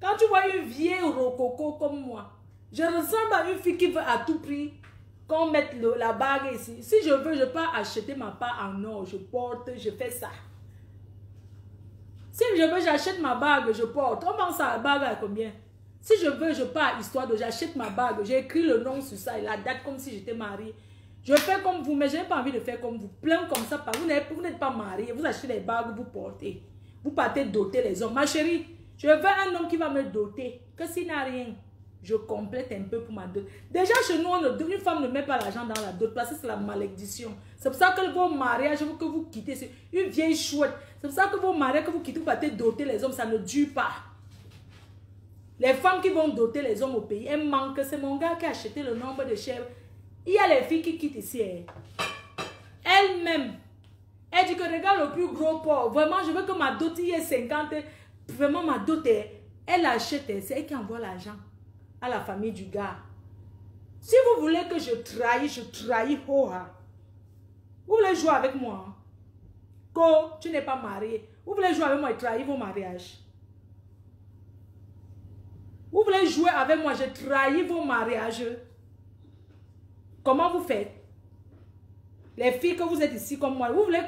Quand tu vois une vieille rococo comme moi, je ressemble à une fille qui veut à tout prix qu'on mette la bague ici. Si je veux, je peux acheter ma part en or. Je porte, je fais ça. Si je veux, j'achète ma bague, je porte. On vend ça, la bague à combien? Si je veux, je pars histoire de j'achète ma bague. J'ai écrit le nom sur ça et la date comme si j'étais mariée. Je fais comme vous, mais je n'ai pas envie de faire comme vous. Plein comme ça, vous n'êtes pas marié. Vous achetez les bagues, vous portez. Vous partez doter les hommes. Ma chérie, je veux un homme qui va me doter. Que s'il n'a rien, je complète un peu pour ma dot. Déjà, chez nous, une femme ne met pas l'argent dans la dot parce que c'est la malédiction. C'est pour ça que vos mariages, que vous quittez, c'est une vieille chouette. C'est pour ça que vos mariages, que vous quittez, vous partez doter les hommes, ça ne dure pas. Les femmes qui vont doter les hommes au pays, elles manquent. C'est mon gars qui a acheté le nombre de chèvres. Il y a les filles qui quittent ici. Elle-même, elle dit que regarde le plus gros porc. Vraiment, je veux que ma dot y ait 50. Vraiment, ma dot, elle achète. C'est elle qui envoie l'argent à la famille du gars. Si vous voulez que je trahis Hoa. Vous voulez jouer avec moi? Hein? Ko, tu n'es pas marié. Vous voulez jouer avec moi et trahir vos mariages? Vous voulez jouer avec moi, je trahis vos mariages? Comment vous faites? Les filles que vous êtes ici comme moi, vous voulez...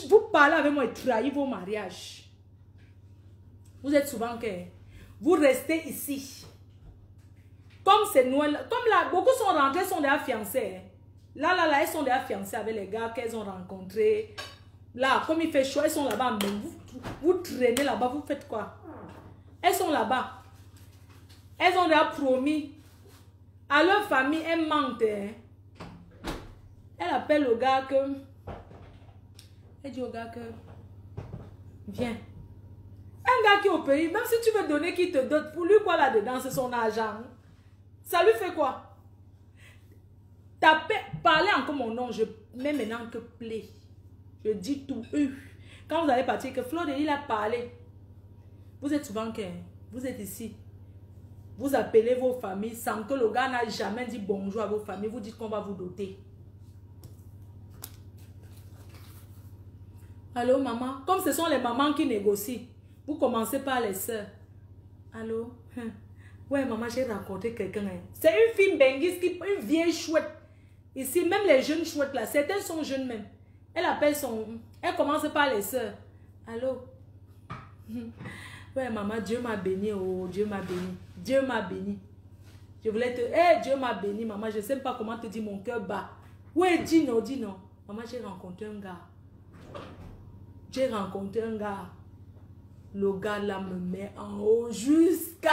Vous parlez avec moi et trahir vos mariages. Vous êtes souvent que... Vous restez ici. Comme c'est Noël... Comme là, beaucoup sont rentrés, sont déjà fiancés. Là, elles sont déjà fiancées avec les gars qu'elles ont rencontrés. Là, comme il fait chaud, elles sont là-bas. Vous traînez là-bas, vous faites quoi? Elles sont là-bas. Elles ont déjà promis. À leur famille, elles mentent. Hein. Elle appelle le gars que... Elle dit au gars que... Viens. Un gars qui est au pays, même si tu veux donner, qu'il te donne, pour lui quoi là-dedans, c'est son argent. Ça lui fait quoi? Parlez encore mon nom, je mets maintenant que play. Je dis tout. Quand vous allez partir, que Flo, il a parlé. Vous êtes souvent que... Vous êtes ici. Vous appelez vos familles sans que le gars n'a jamais dit bonjour à vos familles. Vous dites qu'on va vous doter. Allô, maman? Comme ce sont les mamans qui négocient, vous commencez par les soeurs. Allô? Ouais, maman, j'ai rencontré quelqu'un. C'est une fille benguiste, une vieille chouette. Ici, même les jeunes chouettes là, certains sont jeunes même. Elle appelle son... Elle commence par les soeurs. Allô? Ouais, maman, Dieu m'a béni. Oh, Dieu m'a béni. Dieu m'a béni. Je voulais te... Eh, Dieu m'a béni, maman. Je ne sais pas comment te dire, mon cœur bat. Ouais, dis non, dis non. Maman, j'ai rencontré un gars. J'ai rencontré un gars. Le gars là me met en haut jusqu'à...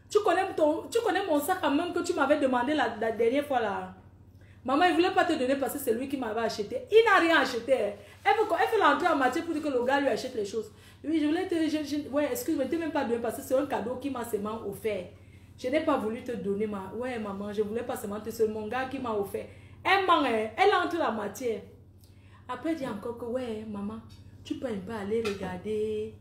Tu connais mon sac à main que tu m'avais demandé la dernière fois là. Maman, il ne voulait pas te donner parce que c'est lui qui m'avait acheté. Il n'a rien acheté. Elle fait l'entrée en matière pour dire que le gars lui achète les choses. Oui, je voulais te... ouais, excuse-moi, je ne t'ai même pas donné parce que c'est un cadeau qui m'a seulement offert. Je n'ai pas voulu te donner ma... Ouais, maman, je ne voulais pas seulement te... C'est mon gars qui m'a offert. Elle entre la matière. Après, elle dit encore que, ouais, maman, tu peux un peu aller regarder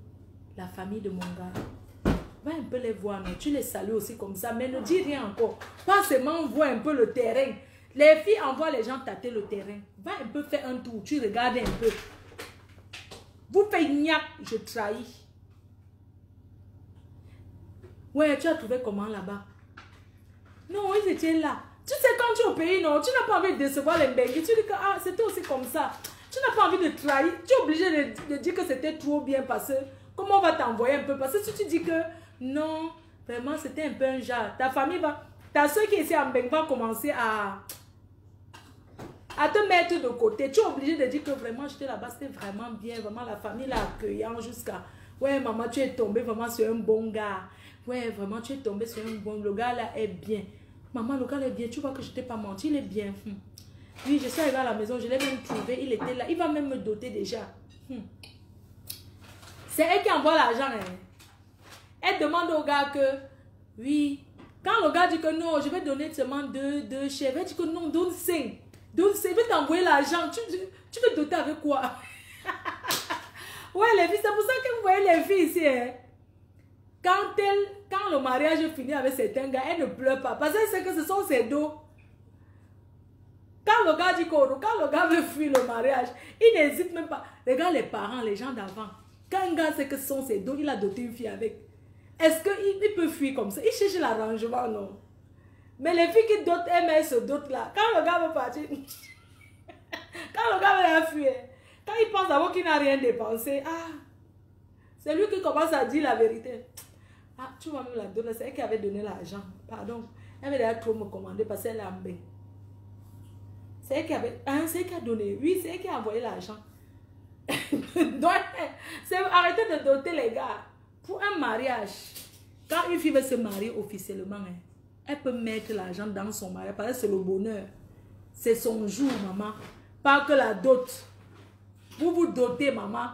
la famille de mon gars. Va un peu les voir, non? Tu les salues aussi comme ça, mais ne dis rien encore. Pas seulement vois un peu le terrain. Les filles envoient les gens tâter le terrain. Va un peu faire un tour, tu regardes un peu. Vous faites gnac, je trahis. Ouais, tu as trouvé comment là-bas? Non, ils étaient là. Tu sais, quand tu es au pays, non, tu n'as pas envie de décevoir les benguis. Tu dis que ah, c'était aussi comme ça. Tu n'as pas envie de trahir. Tu es obligé de dire que c'était trop bien parce que comment on va t'envoyer un peu? Parce que si tu dis que non, vraiment c'était un peu un genre, ta famille va, ta soeur qui est ici en Bengue va commencer à te mettre de côté. Tu es obligé de dire que vraiment j'étais là-bas, c'était vraiment bien, vraiment la famille l'a accueillant jusqu'à, ouais maman tu es tombée vraiment sur un bon gars. Ouais vraiment tu es tombée sur un bon, le gars là est bien. Maman le gars est bien, tu vois que je t'ai pas menti, il est bien. Oui, je suis arrivée à la maison, je l'ai même trouvé, il était là, il va même me doter déjà. C'est elle qui envoie l'argent. Hein. Elle demande au gars que, oui, quand le gars dit que non, je vais donner seulement deux chèvres, elle dit que non, donne 5. Donne 5, je vais t'envoyer l'argent. Tu veux doter avec quoi? Ouais, les filles, c'est pour ça que vous voyez les filles ici. Hein. Quand le mariage finit avec certains gars, elle ne pleure pas. Parce qu'elle sait que ce sont ses dos. Quand le gars dit quand le gars veut fuir le mariage, il n'hésite même pas. Regarde les parents, les gens d'avant. Quand un gars sait que ce sont ses dos, il a doté une fille avec. Est-ce qu'il peut fuir comme ça? Il cherche l'arrangement, non? Mais les filles qui dotent, elles se dotent là. Quand le gars veut partir, quand le gars veut la fuir, quand il pense d'abord qu'il n'a rien dépensé, ah, c'est lui qui commence à dire la vérité. Ah, tu vas me la donner, c'est elle qui avait donné l'argent. Pardon. Elle avait déjà trop me commander parce qu'elle a embêté. C'est elle qui avait... Hein, c'est elle qui a donné. Oui, c'est elle qui a envoyé l'argent. Donc, arrêtez de doter les gars. Pour un mariage, quand une fille veut se marier officiellement, hein, elle peut mettre l'argent dans son mariage parce que c'est le bonheur. C'est son jour, maman. Pas que la dot. Vous vous dotez, maman.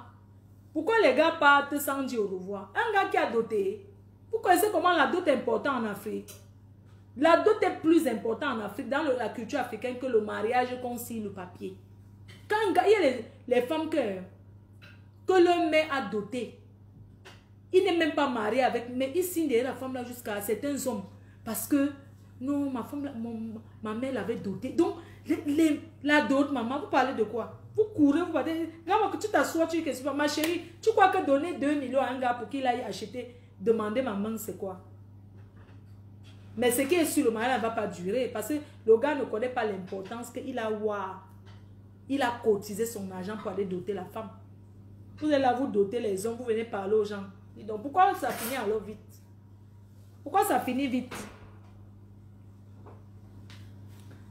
Pourquoi les gars partent sans dire au revoir? Un gars qui a doté, vous connaissez comment la dot est importante en Afrique? La dot est plus importante en Afrique, dans la culture africaine, que le mariage qu'on signe le papier. Quand un gars, il y a les femmes que l'homme met à doter. Il n'est même pas marié avec, mais il signe derrière la femme là jusqu'à certains hommes. Parce que, non, ma femme, ma mère l'avait dotée. Donc, la dot, maman, vous parlez de quoi? Vous courez, vous parlez, regarde que tu t'assois, tu dis que ma chérie, tu crois que donner 2 millions à un gars pour qu'il aille acheter, demander maman, c'est quoi? Mais ce qui est sûr, le mariage ne va pas durer parce que le gars ne connaît pas l'importance qu'il a. Il a cotisé son argent pour aller doter la femme. Vous allez là, vous doter les hommes, vous venez parler aux gens. Donc, pourquoi ça finit alors vite? Pourquoi ça finit vite?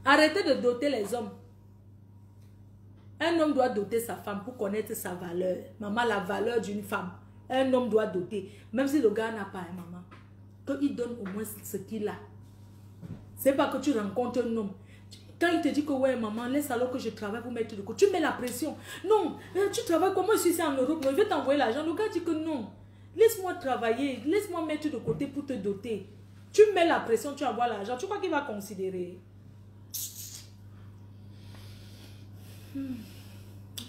Arrêtez de doter les hommes. Un homme doit doter sa femme pour connaître sa valeur. Maman, la valeur d'une femme. Un homme doit doter. Même si le gars n'a pas, maman. Qu'il donne au moins ce qu'il a. C'est pas que tu rencontres un homme. Quand il te dit que ouais maman, laisse alors que je travaille pour mettre de côté. Tu mets la pression. Non, tu travailles comment je suis ici en Europe. Je vais t'envoyer l'argent. Le gars dit que non. Laisse-moi travailler. Laisse-moi mettre de côté pour te doter. Tu mets la pression, tu envoies l'argent. Tu crois qu'il va considérer?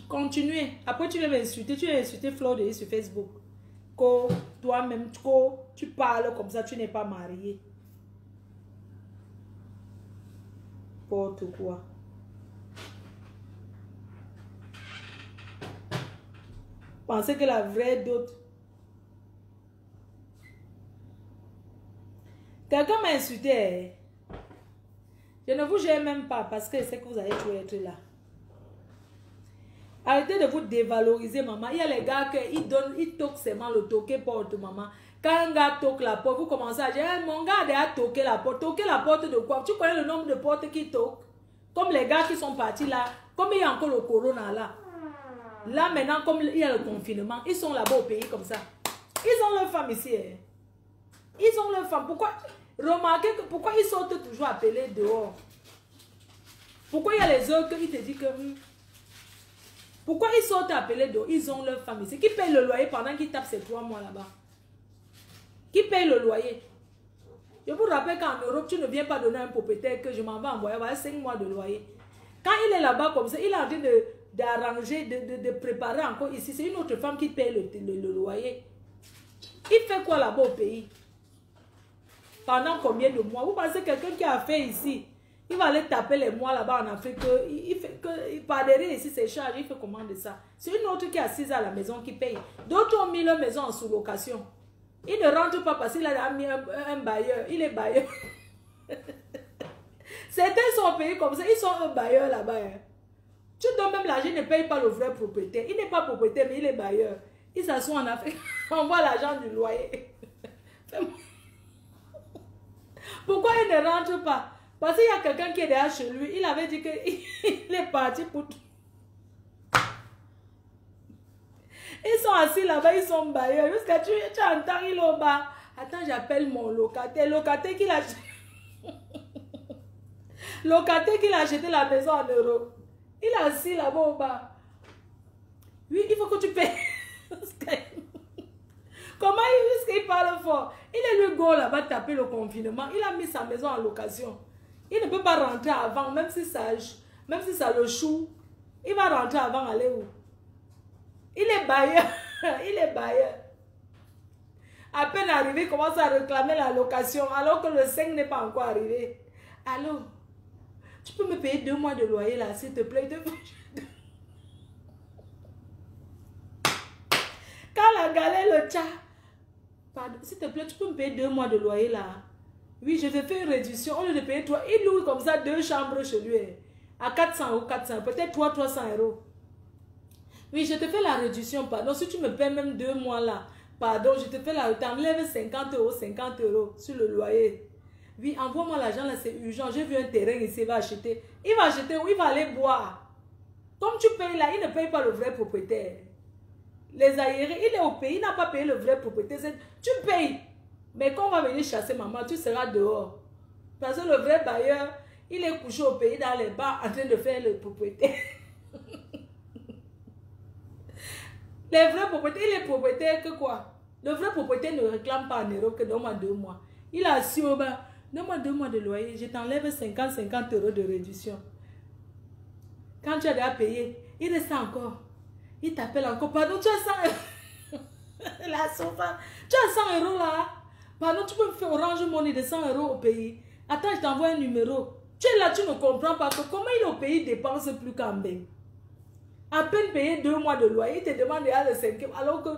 Continuez. Après tu viens m'insulter. Tu viens insulter Fleur de sur Facebook. Toi-même, tu parles comme ça, tu n'es pas marié. N'importe quoi. Pensez que la vraie dot. Quelqu'un m'a insulté. Je ne vous gère même pas parce que je sais que vous allez toujours être là. Arrêtez de vous dévaloriser, maman. Il y a les gars qui toquent seulement le toquer porte, maman. Quand un gars toque la porte, vous commencez à dire, hey, mon gars a toqué la porte. Toquer la porte de quoi? Tu connais le nombre de portes qui toquent? Comme les gars qui sont partis là, comme il y a encore le corona là. Là maintenant, comme il y a le confinement, ils sont là-bas au pays comme ça. Ils ont leur femme ici. Hein. Ils ont leur femme. Pourquoi? Remarquez que pourquoi ils sortent toujours appelés dehors? Pourquoi il y a les autres qui te disent que... Pourquoi ils sortent appelés dehors? Ils ont leur femme ici. Qui paye le loyer pendant qu'ils tapent ces 3 mois là-bas? Qui paye le loyer? Je vous rappelle qu'en Europe, tu ne viens pas donner un propriétaire que je m'en vais envoyer 5 mois de loyer. Quand il est là-bas comme ça, il est en train d'arranger, de préparer encore ici. C'est une autre femme qui paye le loyer. Il fait quoi là-bas au pays? Pendant combien de mois? Vous pensez que quelqu'un qui a fait ici, il va aller taper les mois là-bas en Afrique, il fait que par derrière ici c'est charge, il fait comment de ça? C'est une autre qui est assise à la maison qui paye. D'autres ont mis leur maison en sous-location. Il ne rentre pas parce qu'il a mis un bailleur. Il est bailleur. Certains sont payés comme ça. Ils sont un bailleur là-bas. Hein. Tu donnes même l'argent, il ne paye pas le vrai propriétaire. Il n'est pas propriétaire, mais il est bailleur. Il s'assoit en Afrique. On voit l'argent du loyer. Pourquoi il ne rentre pas? Parce qu'il y a quelqu'un qui est derrière chez lui. Il avait dit qu'il est parti pour tout. Ils sont assis là-bas, ils sont bailleurs. Jusqu'à tu entends, il est au bas. Attends, j'appelle mon locataire. Locataire qui l'a acheté. Locataire qui l'a acheté la maison en euros. Il est assis là-bas au bas. Oui, il faut que tu payes. Comment il parle fort? Il est le gars là-bas taper le confinement. Il a mis sa maison en location. Il ne peut pas rentrer avant, même si ça le choue. Il va rentrer avant, aller où? Il est bailleur. Il est bailleur. À peine arrivé, il commence à réclamer la location alors que le 5 n'est pas encore arrivé. Allô? Tu peux me payer 2 mois de loyer là, s'il te plaît? Quand la galère, le tcha. Pardon, s'il te plaît, tu peux me payer 2 mois de loyer là? Oui, je vais faire une réduction. Au lieu de payer 3, il loue comme ça 2 chambres chez lui. À 400 €, 400, peut-être 300 €. Oui, je te fais la réduction, pardon. Si tu me paies même 2 mois là, pardon, je te fais la réduction. T'enlèves 50 € sur le loyer. Oui, envoie-moi l'argent là, c'est urgent. J'ai vu un terrain ici, il va acheter. Il va acheter ou il va aller boire. Comme tu payes là, il ne paye pas le vrai propriétaire. Les aérés, il est au pays, il n'a pas payé le vrai propriétaire. Tu payes. Mais quand on va venir chasser maman, tu seras dehors. Parce que le vrai bailleur, il est couché au pays dans les bars en train de faire le propriétaire. Les vrais propriétaires, il est propriétaire que quoi? Le vrai propriétaire ne réclame pas en euros que donne-moi 2 mois. Il a assis au bas, donne-moi 2 mois de loyer, je t'enlève 50 € de réduction. Quand tu as déjà payé, il reste encore. Il t'appelle encore, pardon, tu as 100 €. La sofa, tu as 100 € là. Pardon, tu peux me faire Orange Money de 100 € au pays. Attends, je t'envoie un numéro. Tu es là, tu ne comprends pas que comment il est au pays, il dépense plus qu'en bain. À peine payé 2 mois de loyer, il te demande déjà le 5e, alors que,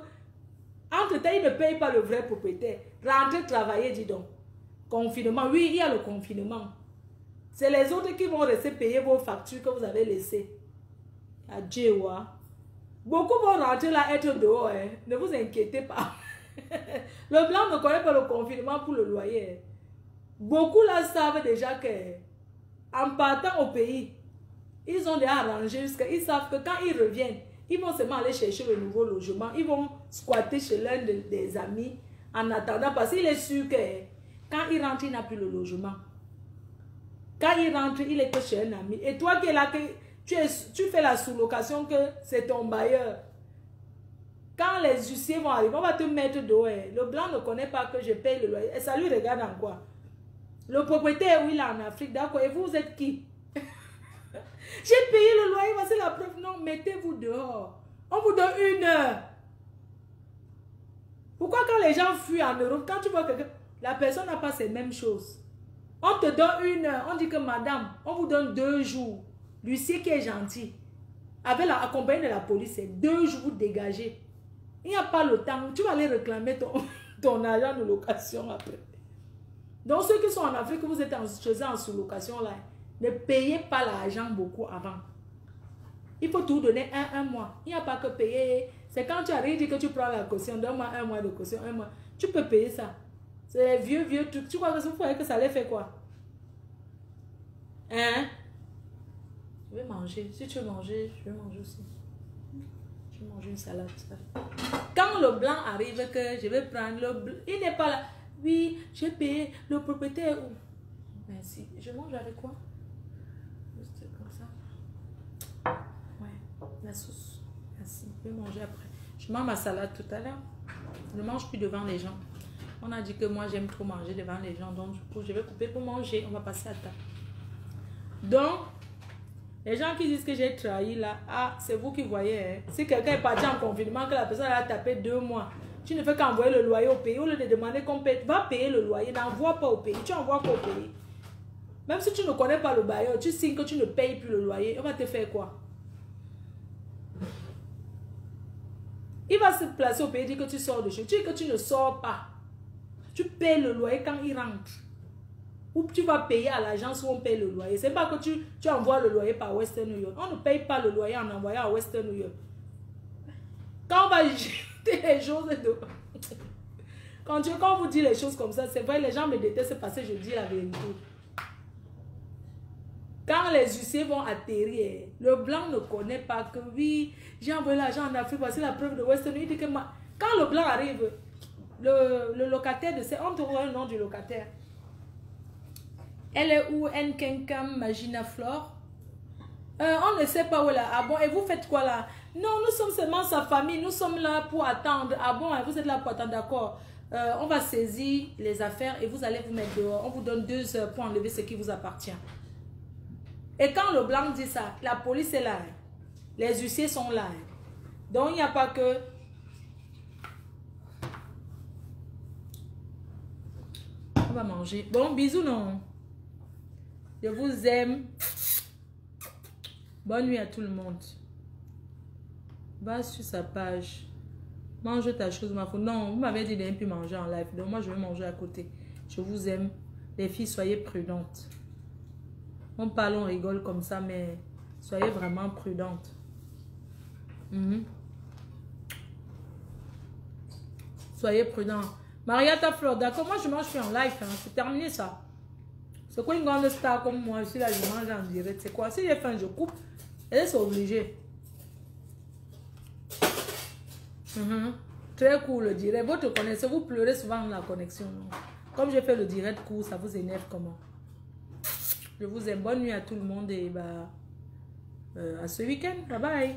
entre-temps, il ne paye pas le vrai propriétaire. Rentrez travailler, dis donc. Confinement, oui, il y a le confinement. C'est les autres qui vont rester payer vos factures que vous avez laissées. Adieu, wa. Beaucoup vont rentrer là, être dehors, hein. Ne vous inquiétez pas. Le blanc ne connaît pas le confinement pour le loyer. Beaucoup là savent déjà que, en partant au pays, ils ont déjà arrangé jusqu'à... Ils savent que quand ils reviennent, ils vont seulement aller chercher le nouveau logement. Ils vont squatter chez l'un des amis en attendant. Parce qu'il est sûr que quand il rentre, il n'a plus le logement. Quand il rentre, il est que chez un ami. Et toi qui es là, que tu fais la sous-location que c'est ton bailleur. Quand les huissiers vont arriver, on va te mettre dehors. Le blanc ne connaît pas que je paye le loyer. Et ça lui regarde en quoi? Le propriétaire, oui, il est en Afrique. D'accord. Et vous êtes qui? J'ai payé le loyer, voici la preuve. Non, mettez-vous dehors. On vous donne 1 heure. Pourquoi quand les gens fuient en Europe, quand tu vois que la personne n'a pas ces mêmes choses, on te donne 1 heure, on dit que madame, on vous donne 2 jours. L'huissier qui est gentil, avec accompagné de la police, c'est 2 jours dégagés. Il n'y a pas le temps. Tu vas aller réclamer ton argent de location après. Donc ceux qui sont en Afrique, vous êtes chez eux en sous-location là, ne payez pas l'argent beaucoup avant. Il faut tout donner un mois. Il n'y a pas que payer. C'est quand tu arrives que tu prends la caution. Donne-moi 1 mois de caution, 1 mois. Tu peux payer ça. C'est vieux trucs. Tu crois que ça allait faire quoi? Hein? Je vais manger. Si tu veux manger, je vais manger aussi. Je vais manger une salade. Quand le blanc arrive que je vais prendre le blanc, il n'est pas là. Oui, j'ai payé le propriétaire. Merci. Je mange avec quoi? Juste comme ça. Ouais, la sauce. Merci. Je vais manger après. Je mange ma salade tout à l'heure. Je ne mange plus devant les gens. On a dit que moi j'aime trop manger devant les gens. Donc du coup, je vais couper pour manger. On va passer à table. Donc, les gens qui disent que j'ai trahi là, ah, c'est vous qui voyez. Hein. Si quelqu'un est parti en confinement, que la personne a tapé 2 mois, Tu ne fais qu'envoyer le loyer au pays. Au lieu de demander qu'on paye, va payer le loyer. N'envoie pas au pays. Tu envoies quoi au pays? Même si tu ne connais pas le bailleur, tu signes que tu ne payes plus le loyer. On va te faire quoi? Il va se placer au pays et dire que tu sors de chez lui. Tu dis que tu ne sors pas. Tu payes le loyer quand il rentre. Ou tu vas payer à l'agence où on paye le loyer. C'est pas que tu envoies le loyer par Western New York. On ne paye pas le loyer en envoyant à Western New York. Quand on va jeter les choses de... Quand on vous dit les choses comme ça, c'est vrai, les gens me détestent parce que je dis la vérité. Quand les huissiers vont atterrir, le blanc ne connaît pas que oui, j'ai envoyé l'argent en Afrique, voici la preuve de Western Union. Il dit que quand le blanc arrive, le locataire de ces... On te voit le nom du locataire. Elle est où? Nkenkam Magina Flore. On ne sait pas où elle est. Ah bon, et vous faites quoi là? Non, nous sommes seulement sa famille, nous sommes là pour attendre. Ah bon, vous êtes là pour attendre, d'accord. On va saisir les affaires et vous allez vous mettre dehors. On vous donne 2 heures pour enlever ce qui vous appartient. Et quand le blanc dit ça, la police est là. Les huissiers sont là. Donc il n'y a pas que... On va manger. Bon, bisous non. Je vous aime. Bonne nuit à tout le monde. Va sur sa page. Mange ta chose, ma fille. Non, vous m'avez dit de ne plus manger en live. Donc moi, je vais manger à côté. Je vous aime. Les filles, soyez prudentes. On parle, on rigole comme ça, mais soyez vraiment prudentes. Soyez prudents. Marietta Fleur, d'accord, moi je mange plus en live. Hein. C'est terminé ça. C'est quoi une grande star comme moi? Je suis là, je mange en direct. C'est quoi? Si j'ai faim, je coupe. Et c'est obligé. Très cool le direct. Vous te connaissez, vous pleurez souvent dans la connexion. Non? Comme j'ai fait le direct court, ça vous énerve comment? Je vous aime. Bonne nuit à tout le monde et à ce week-end. Bye bye.